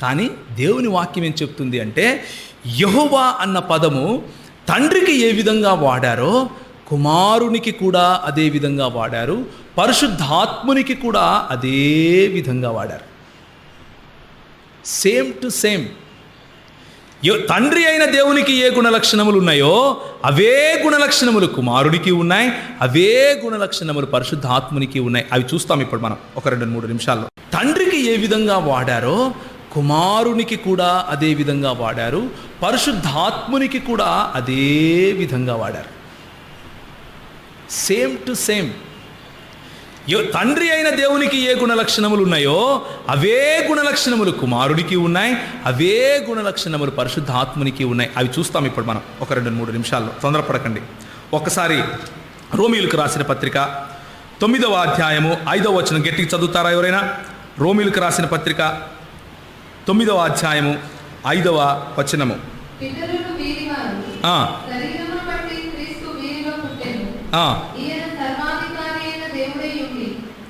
కానీ దేవుని వాక్యం ఏం చెప్తుంది అంటే, యెహోవా అన్న పదము తండ్రికి ఏ విధంగా వాడారో కుమారునికి కూడా అదే విధంగా వాడారు, పరిశుద్ధాత్మునికి కూడా అదే విధంగా వాడారు. Same to same. తండ్రి అయిన దేవునికి ఏ గుణలక్షణములు ఉన్నాయో అవే గుణలక్షణములు కుమారుడికి ఉన్నాయి, అవే గుణలక్షణములు పరిశుద్ధాత్మునికి ఉన్నాయి. అవి చూస్తాం ఇప్పుడు మనం ఒక 2-3 నిమిషాల్లో. తండ్రికి ఏ విధంగా వాడారో కుమారునికి కూడా అదే విధంగా వాడారు, పరిశుద్ధాత్మునికి కూడా అదే విధంగా వాడారు. Same to same. తండ్రి అయిన దేవునికి ఏ గుణలక్షణములు ఉన్నాయో అవే గుణలక్షణములు కుమారుడికి ఉన్నాయి, అవే గుణలక్షణములు పరిశుద్ధాత్మునికి ఉన్నాయి. అవి చూస్తాం ఇప్పుడు మనం ఒక 2-3 నిమిషాల్లో. తొందరపడకండి. ఒకసారి రోమీయులకు రాసిన పత్రిక 9వ అధ్యాయము 5వ వచనం గట్టిగా చదువుతారా ఎవరైనా? రోమీయులకు రాసిన పత్రిక 9వ అధ్యాయము 5వ వచనము. పితరులు వీరివారు, ఆ, శరీరమును బట్టి క్రీస్తు వీరిలో పుట్టెను. ఆ, ఈయన సర్వాధికారి అయిన దేవుడై ఉండి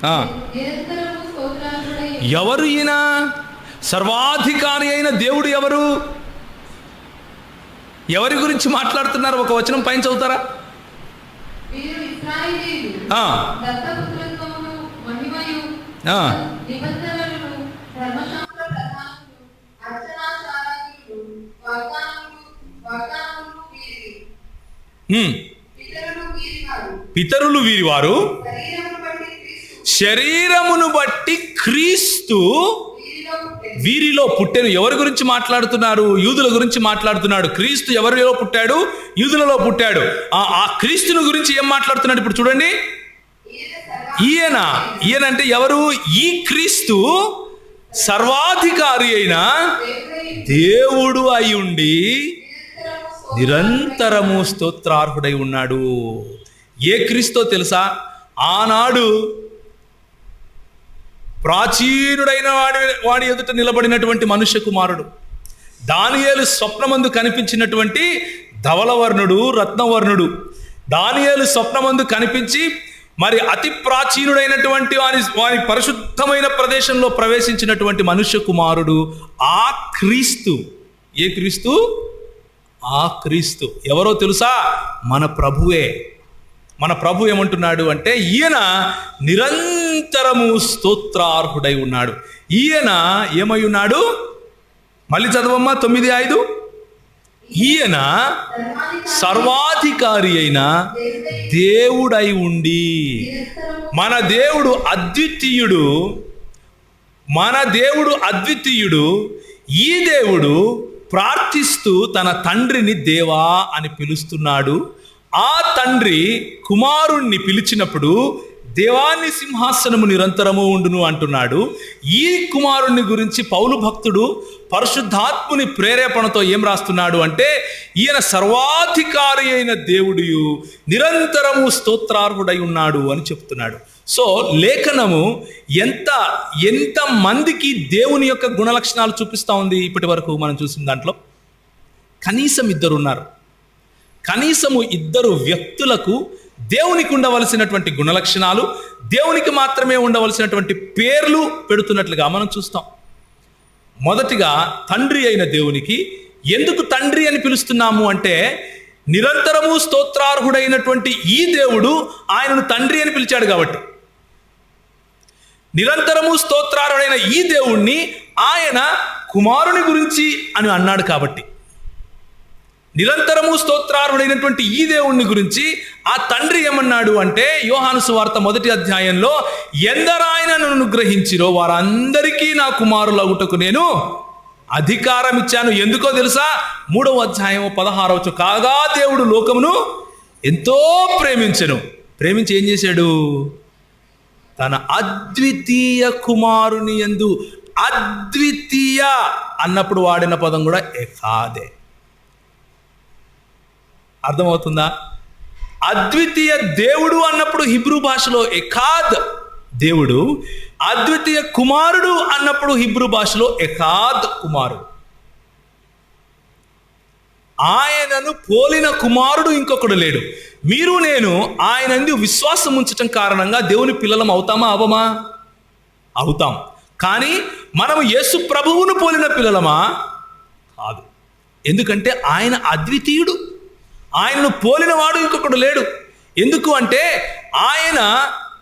ఆ. నిరంతరము స్తోత్రార్హుడై ఉండి. ఎవరు ఈయన? సర్వాధికారి అయిన దేవుడు ఎవరు? ఎవరి గురించి మాట్లాడుతున్నారు? ఒక వచనం పైన చదువుతారా? వీరు ఇశ్రాయేలీయులు, ఆ, దత్తపుత్రత్వమును, మహిమయు, ఆ. నిబంధనలను, ధర్మశాస్త్ర ప్రధానులు, అర్చనాచార్యులు, వాగ్దానములు వీరివి. పితరులు వీరివారు, పితరులు వీరివారు, శరీరమును బట్టి క్రీస్తు శరీరమును బట్టి క్రీస్తు వీరిలో పుట్టెను. వీరిలో పుట్టెను. ఎవరి గురించి మాట్లాడుతున్నారు? యూదుల గురించి మాట్లాడుతున్నాడు. క్రీస్తు ఎవరిలో పుట్టాడు? యూదులలో పుట్టాడు. ఆ క్రీస్తుని గురించి ఏం మాట్లాడుతున్నాడు ఇప్పుడు చూడండి. ఈయన ఈయన అంటే ఎవరు? ఈ క్రీస్తు సర్వాధికారి అయిన దేవుడు అయి ఉండి నిరంతరము స్తోత్రార్హుడై ఉన్నాడు. ఏ క్రీస్తో తెలుసా? ఆనాడు ప్రాచీనుడైన వాడి ఎదుట నిలబడినటువంటి మనుష్య కుమారుడు, దానియేలు స్వప్నమందు కనిపించినటువంటి ధవలవర్ణుడు, రత్నవర్ణుడు. దానియేలు స్వప్నమందు కనిపించి మరి అతి ప్రాచీనుడైనటువంటి వారి పరిశుద్ధమైన ప్రదేశంలో ప్రవేశించినటువంటి మనుష్య కుమారుడు ఆ క్రీస్తు. ఏ క్రీస్తు? ఆ క్రీస్తు ఎవరో తెలుసా? మన ప్రభువే. మన ప్రభు ఏమంటున్నాడు అంటే ఈయన నిరంతరము స్తోత్రార్హుడై ఉన్నాడు. ఈయన ఏమై ఉన్నాడు? మళ్ళీ చదవమ్మా 9:5. ఈయన సర్వాధికారి అయిన దేవుడై ఉండి. మన దేవుడు అద్వితీయుడు. మన దేవుడు అద్వితీయుడు. ఈ దేవుడు ప్రార్థిస్తూ తన తండ్రిని దేవా అని పిలుస్తున్నాడు. ఆ తండ్రి కుమారుణ్ణి పిలిచినప్పుడు దేవాన్ని సింహాసనము నిరంతరము ఉండును అంటున్నాడు. ఈ కుమారుణ్ణి గురించి పౌలు భక్తుడు పరిశుద్ధాత్ముని ప్రేరేపణతో ఏం రాస్తున్నాడు అంటే ఈయన సర్వాధికారి అయిన దేవుడు నిరంతరము స్తోత్రార్హుడై ఉన్నాడు అని చెప్తున్నాడు. సో లేఖనము ఎంత మందికి దేవుని యొక్క గుణలక్షణాలు చూపిస్తూ ఉంది ఇప్పటి వరకు మనం చూసిన దాంట్లో? కనీసం 2 ఉన్నారు. కనీసము 2 వ్యక్తులకు దేవునికి ఉండవలసినటువంటి గుణలక్షణాలు, దేవునికి మాత్రమే ఉండవలసినటువంటి పేర్లు పెడుతున్నట్లుగా మనం చూస్తాం. మొదటిగా తండ్రి అయిన దేవునికి ఎందుకు తండ్రి అని పిలుస్తున్నాము అంటే నిరంతరము స్తోత్రార్హుడైనటువంటి ఈ దేవుడు ఆయనను తండ్రి అని పిలిచాడు కాబట్టి. నిరంతరము స్తోత్రార్హుడైన ఈ దేవుణ్ణి ఆయన కుమారుని గురించి అని అన్నాడు కాబట్టి. నిరంతరము స్తోత్రార్హుడైనటువంటి ఈ దేవుణ్ణి గురించి ఆ తండ్రి ఏమన్నాడు అంటే యోహాను సువార్త 1వ అధ్యాయంలో ఎందరాయనను అనుగ్రహించిరో వారందరికీ నా కుమారులగుటకు నేను అధికారం ఇచ్చాను. ఎందుకో తెలుసా? 3వ అధ్యాయం 16వ వచనం. కాగా దేవుడు లోకమును ఎంతో ప్రేమించెను. ప్రేమించి ఏం చేశాడు? తన అద్వితీయ కుమారుని యందు. అద్వితీయ అన్నప్పుడు వాడిన పదం కూడా ఎకాదే. అర్థమవుతుందా? అద్వితీయ దేవుడు అన్నప్పుడు హిబ్రూ భాషలో ఎకాద్ దేవుడు, అద్వితీయ కుమారుడు అన్నప్పుడు హిబ్రూ భాషలో ఎకాద్ కుమారుడు. ఆయనను పోలిన కుమారుడు ఇంకొకడు లేడు. మీరు నేను ఆయన యందు విశ్వాసం ఉంచటం కారణంగా దేవుని పిల్లలం అవుతామా? అవమా? అవుతాం. కానీ మనము యేసు ప్రభువును పోలిన పిల్లలమా? కాదు. ఎందుకంటే ఆయన అద్వితీయుడు. ఆయనను పోలిన వాడు ఇంకొకడు లేడు. ఎందుకు అంటే ఆయన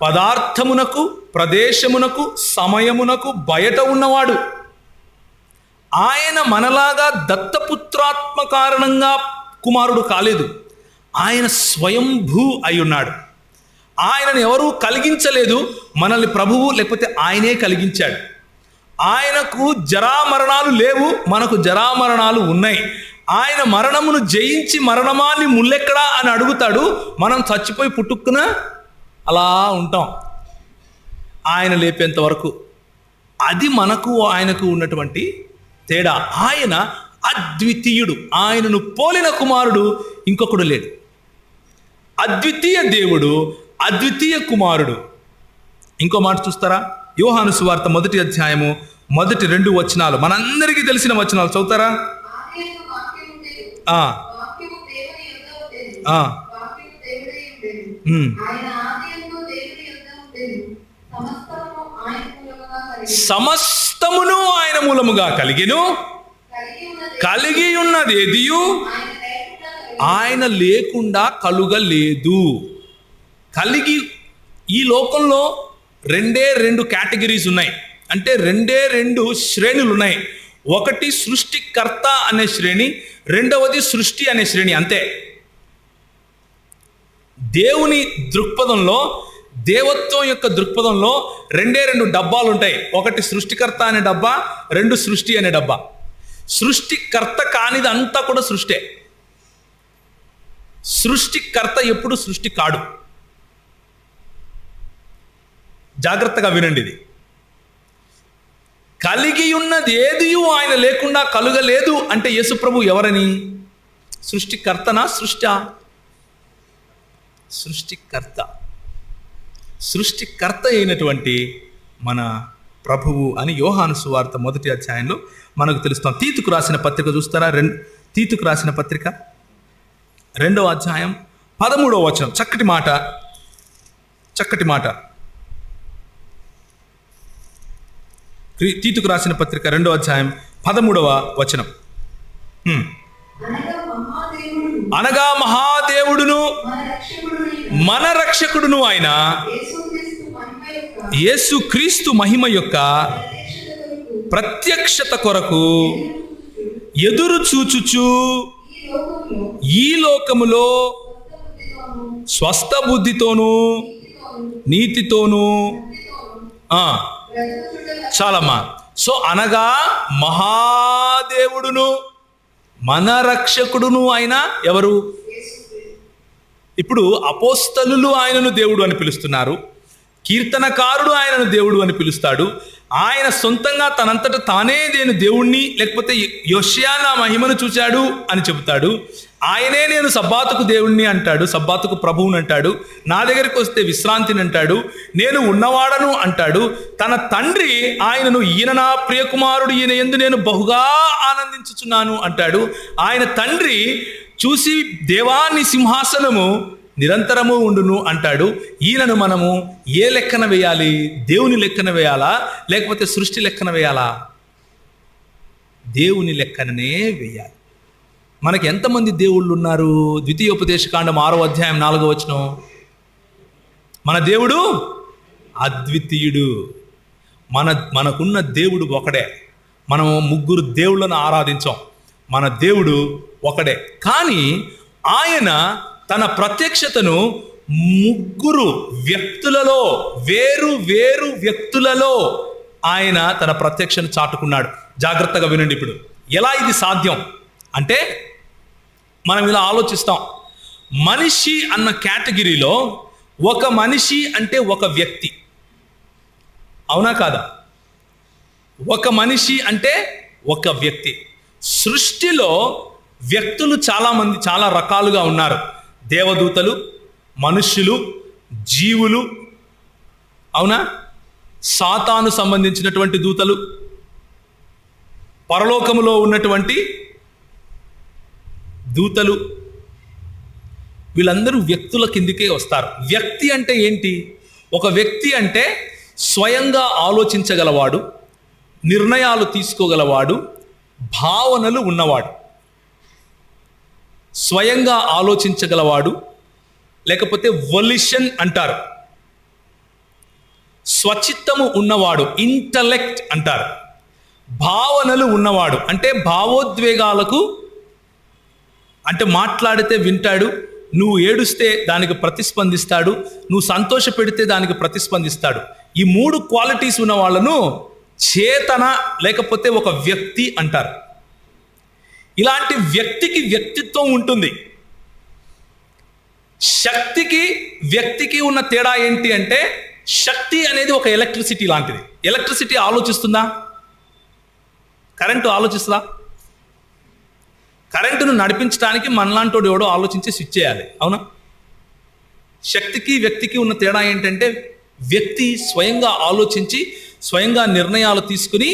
పదార్థమునకు, ప్రదేశమునకు, సమయమునకు బయట ఉన్నవాడు. ఆయన మనలాగా దత్తపుత్రాత్మ కారణంగా కుమారుడు కాలేదు. ఆయన స్వయంభూ అయి ఉన్నాడు. ఆయనను ఎవరూ కలిగించలేదు, మనల్ని ప్రభువు లేకపోతే ఆయనే కలిగించాడు. ఆయనకు జరామరణాలు లేవు, మనకు జరామరణాలు ఉన్నాయి. ఆయన మరణమును జయించి మరణమాన్ని ముల్లెక్కడా అని అడుగుతాడు. మనం చచ్చిపోయి పుట్టుక్కున అలా ఉంటాం ఆయన లేపేంత వరకు. అది మనకు ఆయనకు ఉన్నటువంటి తేడా. ఆయన అద్వితీయుడు. ఆయనను పోలిన కుమారుడు ఇంకొకడు లేడు. అద్వితీయ దేవుడు, అద్వితీయ కుమారుడు. ఇంకో మాట చూస్తారా? యోహాను సువార్త 1వ అధ్యాయము 1, 2 వచనాలు, మనందరికీ తెలిసిన వచనాలు చదువుతారా? ఆదియందు వాక్యము ఉండెను. ఆ, వాక్యము దేవుని యొద్ద ఉండెను. ఆ, వాక్యము దేవుడై ఉండెను. ఉమ్. ఆయన ఆదియందు దేవుని యొద్ద ఉండెను. సమస్తము ఆయన మూలముగా కలిగెను. సమస్తమును ఆయన మూలముగా కలిగెను. కలిగి ఉన్నది ఏదియు ఆయన లేకుండా కలుగలేదు. కలిగి, ఈ లోకంలో 2 కేటగిరీస్ ఉన్నాయి. అంటే 2 శ్రేణులు ఉన్నాయి. ఒకటి సృష్టికర్త అనే శ్రేణి, రెండవది సృష్టి అనే శ్రేణి. అంతే. దేవుని దృక్పథంలో, దేవత్వం యొక్క దృక్పథంలో 2 డబ్బాలు ఉంటాయి. ఒకటి సృష్టికర్త అనే డబ్బా, 2 సృష్టి అనే డబ్బా. సృష్టికర్త కానిది అంతా కూడా సృష్టే. సృష్టికర్త ఎప్పుడు సృష్టి కాడు. జాగ్రత్తగా వినండి. ఇది కలిగి ఉన్నది ఏదియు ఆయన లేకుండా కలుగలేదు అంటే యేసుప్రభు ఎవరని? సృష్టికర్తనా, సృష్టా? సృష్టికర్త. సృష్టికర్త అయినటువంటి మన ప్రభువు అని యోహాను సువార్త 1వ అధ్యాయంలో మనకు తెలుస్తాం. తీతుకు రాసిన పత్రిక చూస్తారా? తీతుకు రాసిన పత్రిక 2వ అధ్యాయం 13వ వచనం. చక్కటి మాట, చక్కటి మాట. తీతుకు రాసిన పత్రిక 2వ అధ్యాయం 13వ వచనం. అనగా మహాదేవుడును మన రక్షకుడును ఆయన యేసుక్రీస్తు మహిమ యొక్క ప్రత్యక్షత కొరకు ఎదురు చూచుచు ఈ లోకములో స్వస్థ బుద్ధితోనూ నీతితోనూ చాలమ్మా. సో అనగా మహాదేవుడును మన రక్షకుడును ఆయన ఎవరు? ఇప్పుడు అపోస్తలులు ఆయనను దేవుడు అని పిలుస్తున్నారు. కీర్తనకారుడు ఆయనను దేవుడు అని పిలుస్తాడు. ఆయన సొంతంగా తనంతట తానే నేను దేవుణ్ణి, లేకపోతే యోషియా నా మహిమను చూశాడు అని చెబుతాడు. ఆయనే నేను సబ్బాతుకు దేవుణ్ణి అంటాడు, సబ్బాతుకు ప్రభువుని అంటాడు. నా దగ్గరికి వస్తే విశ్రాంతిని అంటాడు. నేను ఉన్నవాడను అంటాడు. తన తండ్రి ఆయనను ఈయన నా ప్రియకుమారుడు, ఈయన యందు నేను బహుగా ఆనందించుచున్నాను అంటాడు. ఆయన తండ్రి చూసి దేవా నీ సింహాసనము నిరంతరము ఉండును అంటాడు. ఈయనను మనము ఏ లెక్కన వేయాలి? దేవుని లెక్కన వేయాలా, లేకపోతే సృష్టి లెక్కన వేయాలా? దేవుని లెక్కననే వేయాలి. మనకి ఎంతమంది దేవుళ్ళు ఉన్నారు? ద్వితీయోపదేశకాండం 6వ అధ్యాయం 4వ వచనం. మన దేవుడు అద్వితీయుడు. మనకున్న దేవుడు ఒకడే. మనం 3 దేవుళ్ళను ఆరాధించాం. మన దేవుడు ఒకడే. కానీ ఆయన తన ప్రత్యక్షతను 3 వ్యక్తులలో, వేరు వేరు వ్యక్తులలో ఆయన తన ప్రత్యక్షను చాటుకున్నాడు. జాగ్రత్తగా వినండి. ఇప్పుడు ఎలా ఇది సాధ్యం అంటే, మనం ఇలా ఆలోచిస్తాం. మనిషి అన్న కేటగిరీలో ఒక మనిషి అంటే ఒక వ్యక్తి, అవునా కాదా? ఒక మనిషి అంటే ఒక వ్యక్తి. సృష్టిలో వ్యక్తులు చాలామంది, చాలా రకాలుగా ఉన్నారు. దేవదూతలు, మనుష్యులు, జీవులు, అవునా? సాతాను సంబంధించినటువంటి దూతలు, పరలోకములో ఉన్నటువంటి దూతలు, వీళ్ళందరూ వ్యక్తుల కిందికే వస్తారు. వ్యక్తి అంటే ఏంటి? ఒక వ్యక్తి అంటే స్వయంగా ఆలోచించగలవాడు, నిర్ణయాలు తీసుకోగలవాడు, భావనలు ఉన్నవాడు. స్వయంగా ఆలోచించగలవాడు, లేకపోతే వొలిషన్ అంటారు. స్వచిత్తము ఉన్నవాడు ఇంటలెక్ట్ అంటారు. భావనలు ఉన్నవాడు అంటే భావోద్వేగాలకు, అంటే మాట్లాడితే వింటాడు, నువ్వు ఏడుస్తే దానికి ప్రతిస్పందిస్తాడు, నువ్వు సంతోష పెడితే దానికి ప్రతిస్పందిస్తాడు. ఈ 3 క్వాలిటీస్ ఉన్న వాళ్ళను చేతన లేకపోతే ఒక వ్యక్తి అంటారు. ఇలాంటి వ్యక్తికి వ్యక్తిత్వం ఉంటుంది. శక్తికి వ్యక్తికి ఉన్న తేడా ఏంటి అంటే, శక్తి అనేది ఒక ఎలక్ట్రిసిటీ లాంటిది. ఎలక్ట్రిసిటీ ఆలోచిస్తుందా? కరెంటు ఆలోచిస్తుందా? కరెంటును నడిపించడానికి మనలాంటోడు ఎవడో ఆలోచించి స్విచ్ చేయాలి, అవునా? శక్తికి వ్యక్తికి ఉన్న తేడా ఏంటంటే, వ్యక్తి స్వయంగా ఆలోచించి స్వయంగా నిర్ణయాలు తీసుకుని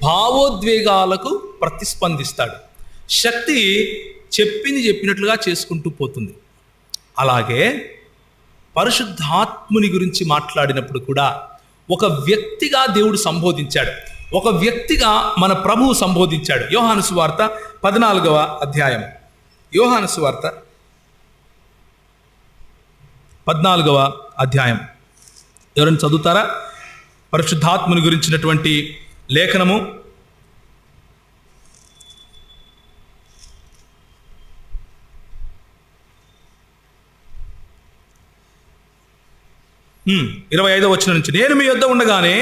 భావోద్వేగాలకు ప్రతిస్పందిస్తాడు. శక్తి చెప్పినట్లుగా చేసుకుంటూ పోతుంది. అలాగే పరిశుద్ధాత్ముని గురించి మాట్లాడినప్పుడు కూడా ఒక వ్యక్తిగా దేవుడు సంబోధించాడు, ఒక వ్యక్తిగా మన ప్రభువు సంబోధించాడు. యోహాను సువార్త 14వ అధ్యాయం. యోహాను సువార్త 14వ అధ్యాయం ఎవరైనా చదువుతారా? పరిశుద్ధాత్ముని గురించినటువంటి లేఖనము. Hmm. 25వ వచనం నుంచి, నేను మీ యొద్ద ఉండగానే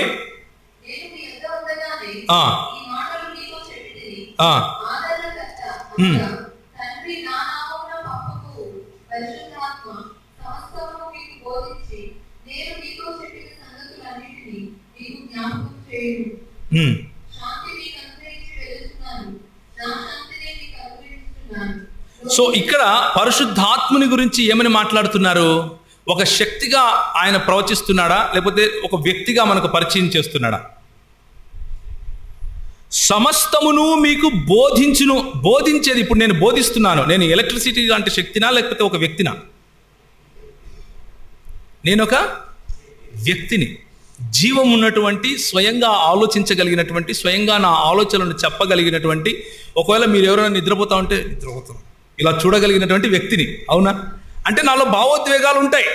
సో ఇక్కడ పరిశుద్ధాత్ముని గురించి ఏమని మాట్లాడుతున్నారు? ఒక శక్తిగా ఆయన ప్రవచిస్తున్నాడా, లేకపోతే ఒక వ్యక్తిగా మనకు పరిచయం చేస్తున్నాడా? సమస్తమును మీకు బోధించేది. ఇప్పుడు నేను బోధిస్తున్నాను, నేను ఎలక్ట్రిసిటీ లాంటి శక్తినా లేకపోతే ఒక వ్యక్తినా? నేను ఒక వ్యక్తిని, జీవం ఉన్నటువంటి, స్వయంగా ఆలోచించగలిగినటువంటి, స్వయంగా నా ఆలోచనలను చెప్పగలిగినటువంటి, ఒకవేళ మీరు ఎవరైనా నిద్రపోతా ఉంటే నిద్రపోతాను ఇలా చూడగలిగినటువంటి వ్యక్తిని, అవునా? అంటే నాలో భావోద్వేగాలు ఉంటాయి.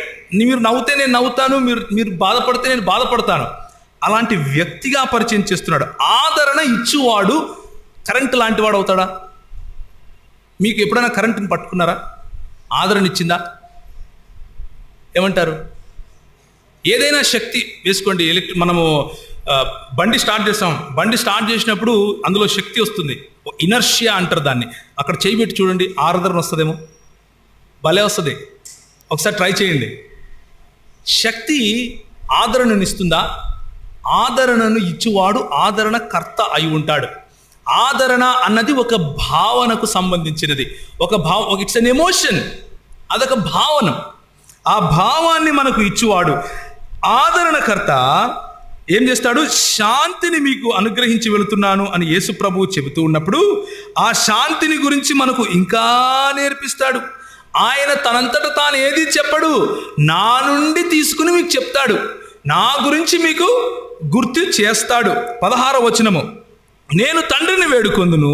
మీరు నవ్వుతే నేను నవ్వుతాను, మీరు బాధపడితే నేను బాధపడతాను. అలాంటి వ్యక్తిగా పరిచయం చేస్తున్నాడు. ఆదరణ ఇచ్చువాడు కరెంటు లాంటి వాడు అవుతాడా? మీకు ఎప్పుడైనా కరెంటుని పట్టుకున్నారా? ఆదరణ ఇచ్చిందా? ఏమంటారు? ఏదైనా శక్తి వేసుకోండి. మనము బండి స్టార్ట్ చేస్తాం. బండి స్టార్ట్ చేసినప్పుడు అందులో శక్తి వస్తుంది, ఇనర్షియా అంటారు దాన్ని. అక్కడ చేయి పెట్టి చూడండి, ఆదరణ వస్తుందేమో, భలే వస్తుంది. ఒకసారి ట్రై చేయండి. శక్తి ఆదరణను ఇస్తుందా? ఆదరణను ఇచ్చువాడు ఆదరణ కర్త అయి ఉంటాడు. ఆదరణ అన్నది ఒక భావనకు సంబంధించినది. ఇట్స్ అన్ ఎమోషన్, అదొక భావన. ఆ భావాన్ని మనకు ఇచ్చువాడు ఆదరణకర్త ఏం చేస్తాడు? శాంతిని మీకు అనుగ్రహించి వెళుతున్నాను అని యేసు ప్రభువు చెబుతూ ఉన్నప్పుడు ఆ శాంతిని గురించి మనకు ఇంకా నేర్పిస్తాడు. ఆయన తనంతట తాను ఏది చెప్పడు, నా నుండి తీసుకుని మీకు చెప్తాడు, నా గురించి మీకు గుర్తు చేస్తాడు. 16వ వచనము, నేను తండ్రిని వేడుకొందును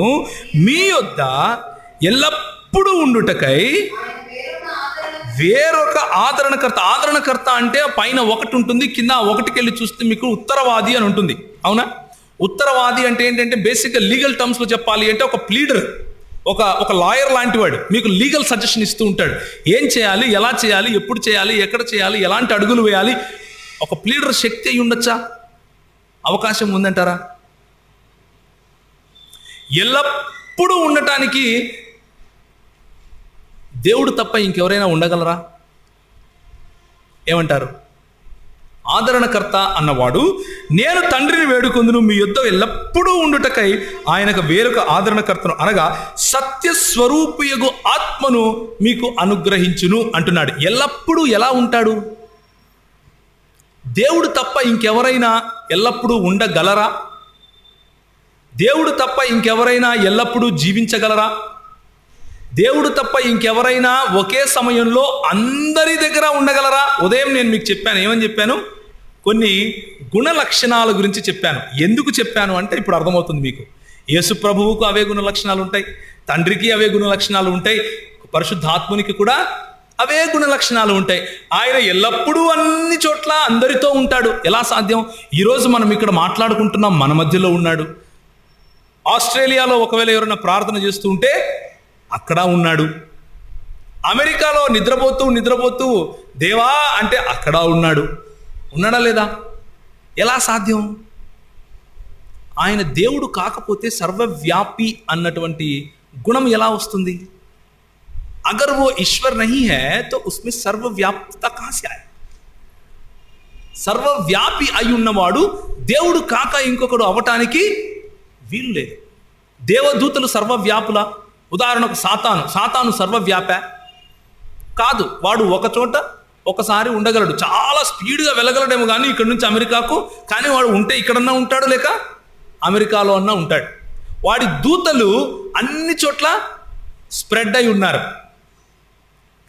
మీ యొద్ద ఎల్లప్పుడూ ఉండుటకై వేరొక ఆదరణకర్త. ఆదరణకర్త అంటే పైన ఒకటి ఉంటుంది, కింద ఒకటికి వెళ్ళి చూస్తే మీకు ఉత్తరవాది అని ఉంటుంది, అవునా? ఉత్తరవాది అంటే ఏంటంటే బేసిక్గా లీగల్ టర్మ్స్లో చెప్పాలి అంటే ఒక ప్లీడర్, ఒక లాయర్ లాంటి వాడు. మీకు లీగల్ సజెషన్ ఇస్తూ ఉంటాడు. ఏం చేయాలి, ఎలా చేయాలి, ఎప్పుడు చేయాలి, ఎక్కడ చేయాలి, ఎలాంటి అడుగులు వేయాలి. ఒక ప్లీడర్ శక్తి అయి ఉండొచ్చా? అవకాశం ఉందంటారా? ఎల్లప్పుడూ ఉండటానికి దేవుడు తప్ప ఇంకెవరైనా ఉండగలరా? ఏమంటారు? ఆదరణకర్త అన్నవాడు, నేను తండ్రిని వేడుకొందును మీ యొద్ద ఎల్లప్పుడూ ఉండుటకై ఆయనకు వేరొక ఆదరణకర్తను అనగా సత్యస్వరూపియగు ఆత్మను మీకు అనుగ్రహించును అంటున్నాడు. ఎల్లప్పుడూ ఎలా ఉంటాడు? దేవుడు తప్ప ఇంకెవరైనా ఎల్లప్పుడూ ఉండగలరా? దేవుడు తప్ప ఇంకెవరైనా ఎల్లప్పుడూ జీవించగలరా? దేవుడు తప్ప ఇంకెవరైనా ఒకే సమయంలో అందరి దగ్గర ఉండగలరా? ఉదయం నేను మీకు చెప్పాను, ఏమని చెప్పాను? కొన్ని గుణ లక్షణాల గురించి చెప్పాను. ఎందుకు చెప్పాను అంటే ఇప్పుడు అర్థమవుతుంది మీకు. యేసు ప్రభువుకు అవే గుణ లక్షణాలు ఉంటాయి, తండ్రికి అవే గుణ లక్షణాలు ఉంటాయి, పరిశుద్ధాత్మునికి కూడా అవే గుణ లక్షణాలు ఉంటాయి. ఆయన ఎల్లప్పుడూ అన్ని చోట్ల అందరితో ఉంటాడు. ఎలా సాధ్యం? ఈరోజు మనం ఇక్కడ మాట్లాడుకుంటున్నాం, మన మధ్యలో ఉన్నాడు. ఆస్ట్రేలియాలో ఒకవేళ ఎవరైనా ప్రార్థన చేస్తూ ఉంటే అక్కడ ఉన్నాడు. అమెరికాలో నిద్రపోతూ దేవా అంటే అక్కడ ఉన్నాడా లేదా? ఎలా సాధ్యం? ఆయన దేవుడు కాకపోతే సర్వవ్యాపి అన్నటువంటి గుణం ఎలా వస్తుంది? अगर वो ईश्वर नहीं है तो उसमें सर्वव्याप्तता कहां से आए? సర్వవ్యాపి అయి ఉన్నవాడు దేవుడు కాక ఇంకొకడు అవటానికి వీలు లేదు. దేవదూతలు సర్వవ్యాపుల? ఉదాహరణకు సాతాను సర్వవ్యాప కాదు. వాడు ఒక చోట ఒకసారి ఉండగలడు, చాలా స్పీడ్గా వెళ్ళగలడేమో కానీ ఇక్కడ నుంచి అమెరికాకు. కానీ వాడు ఉంటే ఇక్కడన్నా ఉంటాడు, లేక అమెరికాలో అన్నా ఉంటాడు. వాడి దూతలు అన్ని చోట్ల స్ప్రెడ్ అయి ఉన్నారు.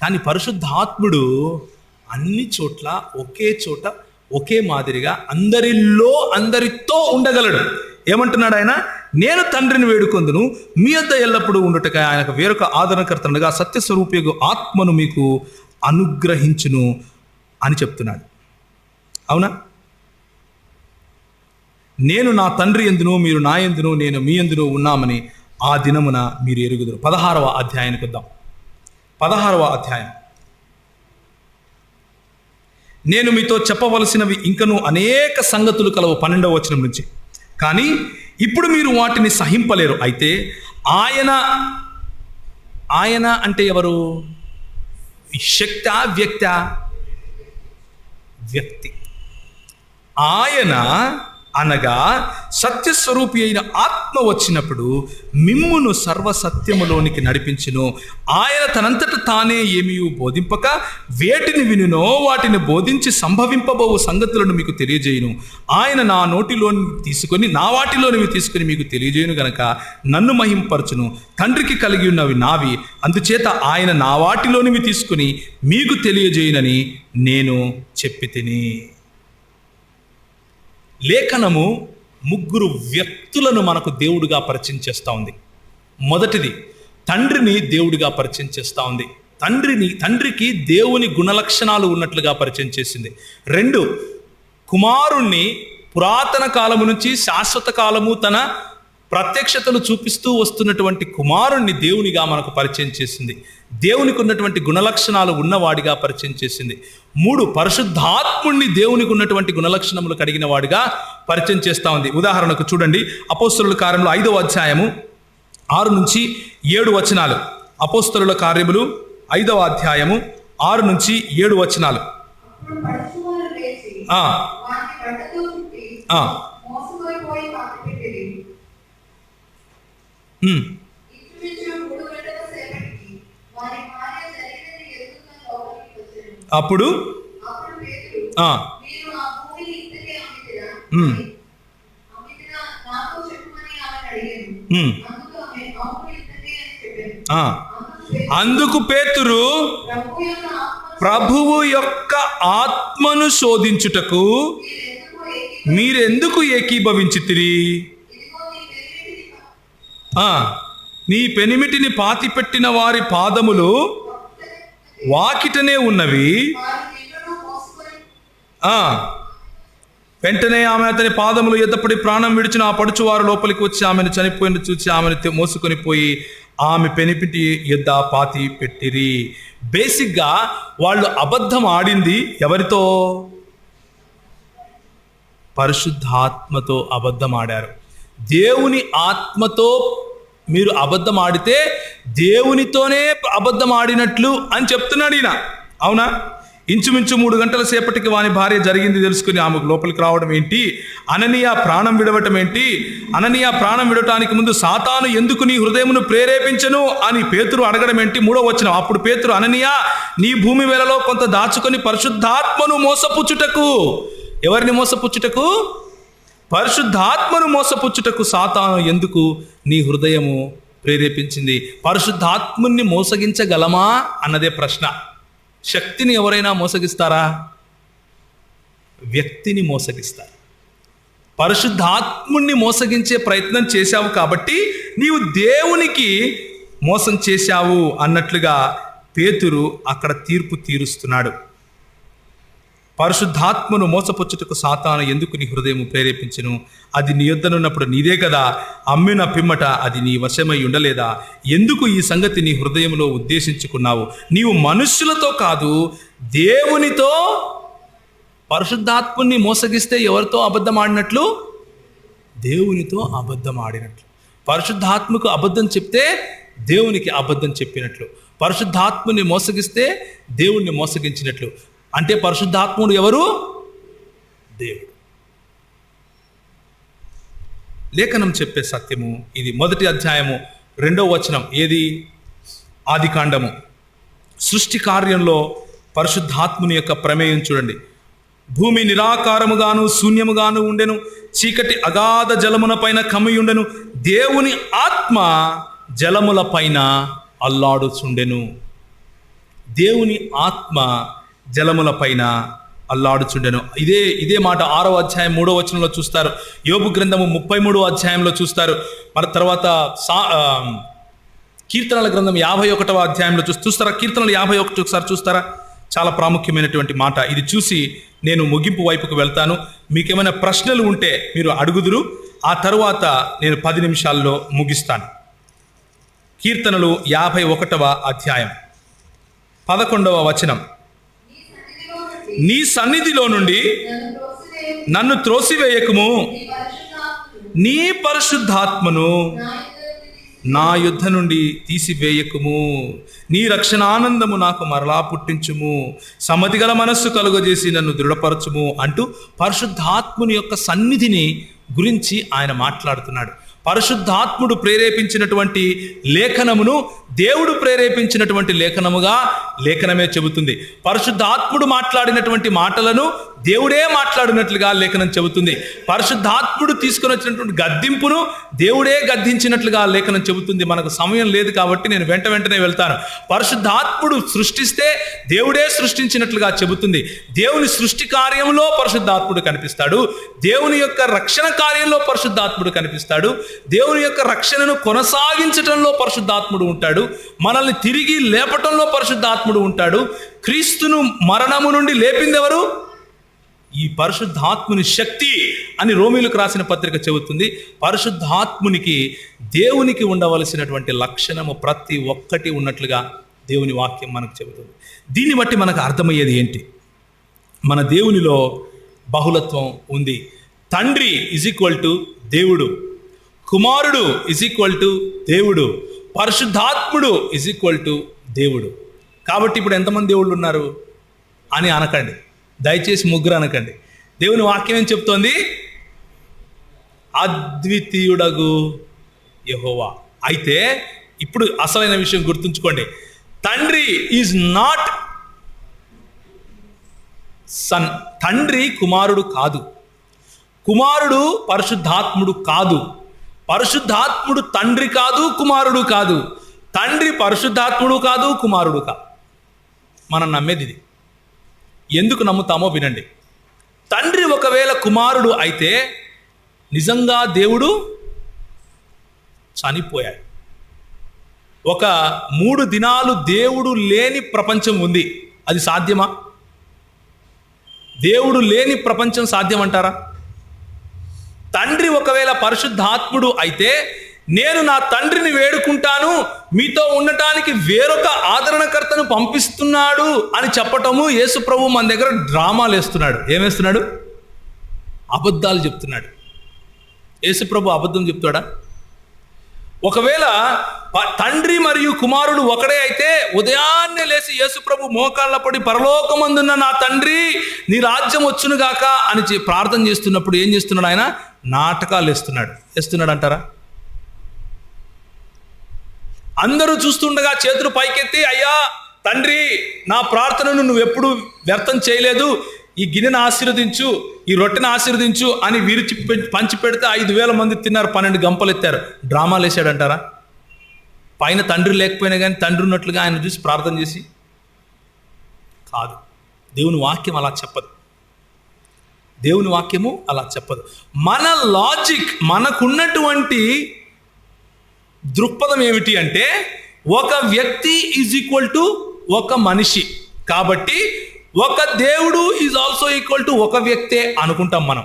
కానీ పరిశుద్ధాత్ముడు అన్ని చోట్ల ఒకే చోట ఒకే మాదిరిగా అందరితో ఉండగలడు. ఏమంటున్నాడు ఆయన? నేను తండ్రిని వేడుకొందును, మీ వద్ద ఎల్లప్పుడూ ఉండుటకై ఆయనకు వేరొక ఆదరణకర్తనుగా సత్యస్వరూపియగు ఆత్మను మీకు అనుగ్రహించును అని చెప్తున్నాడు. అవునా? నేను నా తండ్రి యందును మీరు నా యందును నేను మీ యందును ఉన్నామని ఆ దినమున మీరు ఎరుగుదురు. 16వ అధ్యాయానికి వద్దాం. 16వ అధ్యాయం. నేను మీతో చెప్పవలసినవి ఇంకనూ అనేక సంగతులు కలవు. 12వ వచనం నుంచి. కానీ ఇప్పుడు మీరు వాటిని సహింపలేరు. అయితే ఆయన అంటే ఎవరు? శక్త వ్యక్తి. ఆయన అనగా సత్యస్వరూపి అయిన ఆత్మ వచ్చినప్పుడు మిమ్మును సర్వసత్యములోనికి నడిపించును. ఆయన తనంతట తానే ఏమీ బోధింపక వేటిని వినునో వాటిని బోధించి సంభవింపబోవు సంగతులను మీకు తెలియజేయును. ఆయన నా వాటిలోనివి తీసుకుని మీకు తెలియజేయును గనక నన్ను మహింపరచును. తండ్రికి కలిగి ఉన్నవి నావి, అందుచేత ఆయన నా వాటిలోనివి తీసుకుని మీకు తెలియజేయునని నేను చెప్పి తిని. లేఖనము 3 వ్యక్తులను మనకు దేవుడిగా పరిచయం చేస్తూ ఉంది. మొదటిది తండ్రిని దేవుడిగా పరిచయం చేస్తూ ఉంది. తండ్రికి దేవుని గుణలక్షణాలు ఉన్నట్లుగా పరిచయం చేసింది. 2 కుమారుణ్ణి పురాతన కాలము నుంచి శాశ్వత కాలము తన ప్రత్యక్షతలు చూపిస్తూ వస్తున్నటువంటి కుమారుణ్ణి దేవునిగా మనకు పరిచయం చేసింది. దేవునికి ఉన్నటువంటి గుణలక్షణాలు ఉన్నవాడిగా పరిచయం చేసింది. 3 పరిశుద్ధాత్ముడిని దేవునికి ఉన్నటువంటి గుణలక్షణములు కలిగిన వాడిగా పరిచయం చేస్తూ ఉంది. ఉదాహరణకు చూడండి, అపోస్తలుల కార్యములు 5వ అధ్యాయము 6 నుంచి 7 వచనాలు. అపోస్తలుల కార్యములు 5వ అధ్యాయము 6 నుంచి 7 వచనాలు. అప్పుడు అందుకు పేతురు ప్రభువు యొక్క ఆత్మను శోధించుటకు మీరెందుకు ఏకీభవించితిరి? నీ పెనిమిటిని పాతిపెట్టిన వారి పాదములు వాకిటనే ఉన్నవి. వెంటనే ఆమె అతని పాదములు ఎద్దపడి ప్రాణం విడిచిన ఆ పడుచువారు లోపలికి వచ్చి ఆమెను చనిపోయిన చూసి ఆమెను మోసుకొని పోయి ఆమె పెనిమిటి యొద్ద పాతి పెట్టిరి. బేసిక్గా వాళ్ళు అబద్ధం ఆడింది ఎవరితో? పరిశుద్ధాత్మతో అబద్ధం ఆడారు. దేవుని ఆత్మతో మీరు అబద్ధం ఆడితే దేవునితోనే అబద్ధం ఆడినట్లు అని చెప్తున్నాడు ఈయన. అవునా? ఇంచుమించు 3 గంటల సేపటికి వాని భార్య జరిగింది తెలుసుకుని ఆమెకు లోపలికి రావడం ఏంటి? అననీయ ప్రాణం విడవటం ఏంటి? అననీయ ప్రాణం విడటానికి ముందు సాతాను ఎందుకు నీ హృదయమును ప్రేరేపించను అని పేతురు అడగడం ఏంటి? 3వ వచనం. అప్పుడు పేతురు, అననీయ నీ భూమి వేళలో కొంత దాచుకొని పరిశుద్ధాత్మను మోసపుచ్చుటకు. ఎవరిని మోసపుచ్చుటకు? పరిశుద్ధాత్మను మోసపుచ్చుటకు సాతాను ఎందుకు నీ హృదయము ప్రేరేపించింది? పరిశుద్ధాత్ముని మోసగించగలమా అన్నదే ప్రశ్న. శక్తిని ఎవరైనా మోసగిస్తారా? వ్యక్తిని మోసగిస్తారు. పరిశుద్ధాత్ముణ్ణి మోసగించే ప్రయత్నం చేశావు కాబట్టి నీవు దేవునికి మోసం చేశావు అన్నట్లుగా పేతురు అక్కడ తీర్పు తీరుస్తున్నాడు. పరిశుద్ధాత్మను మోసపుచ్చుటకు సాతాను ఎందుకు నీ హృదయం ప్రేరేపించును? అది నీ యొద్దనున్నప్పుడు నీదే కదా, అమ్మిన పిమ్మట అది నీ వశమై ఉండలేదా? ఎందుకు ఈ సంగతి నీ హృదయంలో ఉద్దేశించుకున్నావు? నీవు మనుష్యులతో కాదు దేవునితో. పరిశుద్ధాత్మని మోసగిస్తే ఎవరితో అబద్ధం ఆడినట్లు? దేవునితో అబద్ధం ఆడినట్లు. పరిశుద్ధాత్మకు అబద్ధం చెప్తే దేవునికి అబద్ధం చెప్పినట్లు. పరిశుద్ధాత్మని మోసగిస్తే దేవుణ్ణి మోసగించినట్లు. అంటే పరిశుద్ధాత్ముడు ఎవరు? దేవుడు. లేఖనం చెప్పే సత్యము ఇది. 1వ అధ్యాయము 2వ వచనం. ఏది? ఆదికాండము. సృష్టి కార్యంలో పరిశుద్ధాత్ముని యొక్క ప్రమేయం చూడండి. భూమి నిరాకారముగాను శూన్యముగాను ఉండెను, చీకటి అగాధ జలముల పైన కమ్మియుండెను, దేవుని ఆత్మ జలముల పైన అల్లాడుచుండెను. దేవుని ఆత్మ జలముల పైన అల్లాడుచుండెను. ఇదే మాట 6వ అధ్యాయం 3వ వచనంలో చూస్తారు. యోబు గ్రంథము 33వ అధ్యాయంలో చూస్తారు. మరి తర్వాత కీర్తనల గ్రంథం 51వ అధ్యాయంలో చూస్తారా? కీర్తనలు 51 ఒకసారి చూస్తారా? చాలా ప్రాముఖ్యమైనటువంటి మాట. ఇది చూసి నేను ముగింపు వైపుకు వెళ్తాను. మీకేమైనా ప్రశ్నలు ఉంటే మీరు అడుగుదురు. ఆ తరువాత నేను 10 నిమిషాల్లో ముగిస్తాను. కీర్తనలు 51వ అధ్యాయం 11వ వచనం. నీ సన్నిధిలో నుండి నన్ను త్రోసివేయకుము, నీ పరిశుద్ధాత్మను నా యుద్ధ నుండి తీసివేయకుము, నీ రక్షణానందము నాకు మరలా పుట్టించుము, సమ్మతిగల మనస్సు కలుగజేసి నన్ను దృఢపరచుము అంటూ పరిశుద్ధాత్ముని యొక్క సన్నిధిని గురించి ఆయన మాట్లాడుతున్నాడు. పరిశుద్ధాత్ముడు ప్రేరేపించినటువంటి లేఖనమును దేవుడు ప్రేరేపించినటువంటి లేఖనముగా లేఖనమే చెబుతుంది. పరిశుద్ధాత్ముడు మాట్లాడినటువంటి మాటలను దేవుడే మాట్లాడినట్లుగా లేఖనం చెబుతుంది. పరిశుద్ధాత్ముడు తీసుకొని వచ్చినటువంటి గద్దింపును దేవుడే గద్దించినట్లుగా లేఖనం చెబుతుంది. మనకు సమయం లేదు కాబట్టి నేను వెంటనే వెళ్తాను. పరిశుద్ధాత్ముడు సృష్టిస్తే దేవుడే సృష్టించినట్లుగా చెబుతుంది. దేవుని సృష్టి కార్యంలో పరిశుద్ధాత్ముడు కనిపిస్తాడు. దేవుని యొక్క రక్షణ కార్యంలో పరిశుద్ధాత్ముడు కనిపిస్తాడు. దేవుని యొక్క రక్షణను కొనసాగించడంలో పరిశుద్ధాత్ముడు ఉంటాడు. మనల్ని తిరిగి లేపటంలో పరిశుద్ధాత్ముడు ఉంటాడు. క్రీస్తును మరణము నుండి లేపింది ఎవరు? ఈ పరిశుద్ధాత్ముని శక్తి అని రోమీయులకు రాసిన పత్రిక చెబుతుంది. పరిశుద్ధాత్మునికి దేవునికి ఉండవలసినటువంటి లక్షణము ప్రతి ఒక్కటి ఉన్నట్లుగా దేవుని వాక్యం మనకు చెబుతుంది. దీన్ని బట్టి మనకు అర్థమయ్యేది ఏంటి? మన దేవునిలో బహుళత్వం ఉంది. తండ్రి = దేవుడు, కుమారుడు = దేవుడు, పరిశుద్ధాత్ముడు = దేవుడు. కాబట్టి ఇప్పుడు ఎంతమంది దేవుళ్ళు ఉన్నారు అని అనకండి, దయచేసి ముగ్గురు అనకండి. దేవుని వాక్యం ఏం చెప్తోంది? అద్వితీయుడగు యెహోవా. అయితే ఇప్పుడు అసలైన విషయం గుర్తుంచుకోండి. తండ్రి ఈజ్ నాట్ సన్. తండ్రి కుమారుడు కాదు, కుమారుడు పరిశుద్ధాత్ముడు కాదు, పరిశుద్ధాత్ముడు తండ్రి కాదు, కుమారుడు కాదు, తండ్రి పరిశుద్ధాత్ముడు కాదు, కుమారుడు కాదు. మనం నమ్మేది ఇది. ఎందుకు నమ్ముతామో వినండి. తండ్రి ఒకవేళ కుమారుడు అయితే నిజంగా దేవుడు చనిపోయాడు. ఒక 3 దినాలు దేవుడు లేని ప్రపంచం ఉంది. అది సాధ్యమా? దేవుడు లేని ప్రపంచం సాధ్యమంటారా? తండ్రి ఒకవేళ పరిశుద్ధాత్ముడు అయితే నేను నా తండ్రిని వేడుకుంటాను, మీతో ఉండటానికి వేరొక ఆదరణకర్తను పంపిస్తున్నాడు అని చెప్పటము యేసు ప్రభు మన దగ్గర డ్రామాలు వేస్తున్నాడు. ఏమేస్తున్నాడు? అబద్ధాలు చెప్తున్నాడు. యేసు ప్రభు అబద్ధం చెప్తాడా? ఒకవేళ తండ్రి మరియు కుమారుడు ఒకడే అయితే ఉదయాన్నే లేచి యేసు ప్రభు మోకాళ్ళ పడి పరలోకమందున్న నా తండ్రి నీ రాజ్యం వచ్చునుగాక అని ప్రార్థన చేస్తున్నప్పుడు ఏం చేస్తున్నాడు? ఆయన నాటకాలు వేస్తున్నాడు అంటారా? అందరూ చూస్తుండగా చేతులు పైకెత్తి, అయ్యా తండ్రి నా ప్రార్థనను నువ్వు ఎప్పుడు వ్యర్థం చేయలేదు, ఈ గిన్నెను ఆశీర్వదించు, ఈ రొట్టెను ఆశీర్వదించు అని విరిచి పంచి పెడితే 5,000 మంది తిన్నారు, 12 గంపలు ఎత్తారు. డ్రామాలు వేసాడంటారా? పైన తండ్రి లేకపోయినా కానీ తండ్రి ఉన్నట్లుగా ఆయన చూసి ప్రార్థన చేసి కాదు. దేవుని వాక్యం అలా చెప్పదు. దేవుని వాక్యము అలా చెప్పదు. మన లాజిక్, మనకున్నటువంటి దృక్పథం ఏమిటి అంటే ఒక వ్యక్తి = ఒక మనిషి. కాబట్టి ఒక దేవుడు ఈజ్ ఆల్సో ఈక్వల్ టు ఒక వ్యక్తే అనుకుంటాం మనం.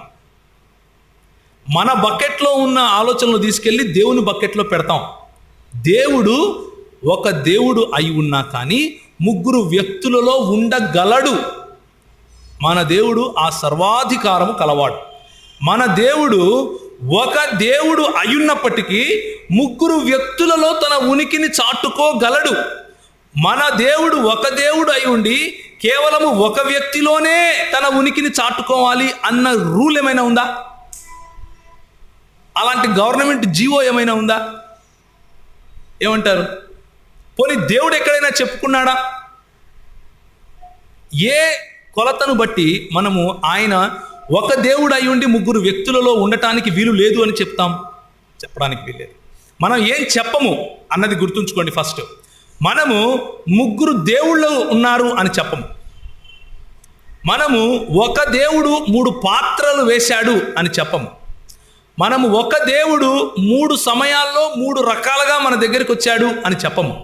మన బకెట్లో ఉన్న ఆలోచనలు తీసుకెళ్ళి దేవుని బకెట్లో పెడతాం. దేవుడు ఒక దేవుడు అయి ఉన్నా కానీ ముగ్గురు వ్యక్తులలో ఉండగలడు. మన దేవుడు ఆ సర్వాధికారము కలవాడు. మన దేవుడు ఒక దేవుడు అయ్యున్నప్పటికీ ముగ్గురు వ్యక్తులలో తన ఉనికిని చాటుకోగలడు. మన దేవుడు ఒక దేవుడు అయి ఉండి కేవలము ఒక వ్యక్తిలోనే తన ఉనికిని చాటుకోవాలి అన్న రూల్ ఏమైనా ఉందా? అలాంటి గవర్నమెంట్ జీవో ఏమైనా ఉందా? ఏమంటారు? పోనీ దేవుడు ఎక్కడైనా చెప్పుకున్నాడా? ఏ కొలతను బట్టి మనము ఆయన ఒక దేవుడు అయి ఉండి ముగ్గురు వ్యక్తులలో ఉండటానికి వీలు లేదు అని చెప్తాం? చెప్పడానికి వీల్లేదు. మనం ఏం చెప్పము అన్నది గుర్తుంచుకోండి. ఫస్ట్ మనము ముగ్గురు దేవుళ్ళు ఉన్నారు అని చెప్పము. మనము ఒక దేవుడు 3 పాత్రలు వేశాడు అని చెప్పము. మనము ఒక దేవుడు 3 సమయాల్లో 3 రకాలుగా మన దగ్గరికి వచ్చాడు అని చెప్పము.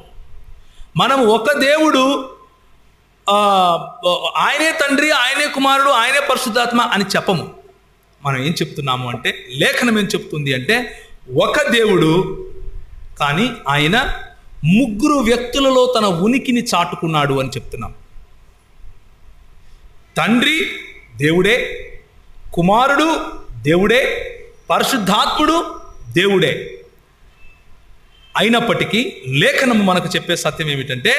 మనము ఒక దేవుడు ఆయనే తండ్రి, ఆయనే కుమారుడు, ఆయనే పరిశుద్ధాత్మ అని చెప్పము. మనం ఏం చెప్తున్నాము అంటే, లేఖనం ఏం చెప్తుంది అంటే, ఒక దేవుడు కానీ ఆయన ముగ్గురు వ్యక్తులలో తన ఉనికిని చాటుకున్నాడు అని చెప్తున్నాం. తండ్రి దేవుడే, కుమారుడు దేవుడే, పరిశుద్ధాత్ముడు దేవుడే. అయినప్పటికీ లేఖనము మనకు చెప్పే సత్యం ఏమిటంటే,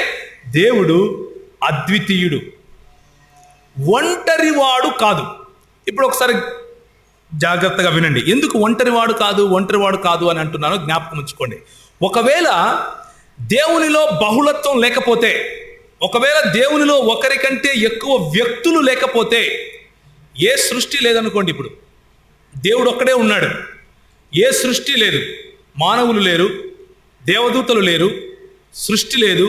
దేవుడు అద్వితీయుడు, ఒంటరివాడు కాదు. ఇప్పుడు ఒకసారి జాగ్రత్తగా వినండి. ఎందుకు ఒంటరివాడు కాదు అని అంటున్నానో జ్ఞాపకం ఉంచుకోండి. ఒకవేళ దేవునిలో బహుళత్వం లేకపోతే, ఒకవేళ దేవునిలో ఒకరికంటే ఎక్కువ వ్యక్తులు లేకపోతే, ఏ సృష్టి లేదనుకోండి. ఇప్పుడు దేవుడు ఒక్కడే ఉన్నాడు, ఏ సృష్టి లేదు, మానవులు లేరు, దేవదూతలు లేరు, సృష్టి లేదు,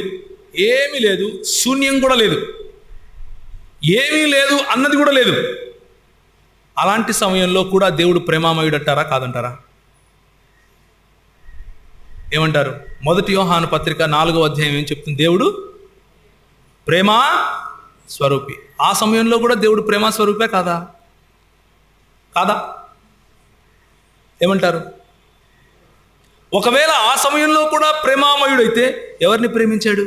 ఏమీ లేదు, శూన్యం కూడా లేదు, ఏమీ లేదు అన్నది కూడా లేదు. అలాంటి సమయంలో కూడా దేవుడు ప్రేమామయుడు అంటారా కాదంటారా? ఏమంటారు? 1 యోహాను పత్రిక 4వ అధ్యాయం ఏం చెప్తుంది? దేవుడు ప్రేమ స్వరూపి. ఆ సమయంలో కూడా దేవుడు ప్రేమ స్వరూపే కాదా? కాదా? ఏమంటారు? ఒకవేళ ఆ సమయంలో కూడా ప్రేమామయుడైతే ఎవరిని ప్రేమించాడు?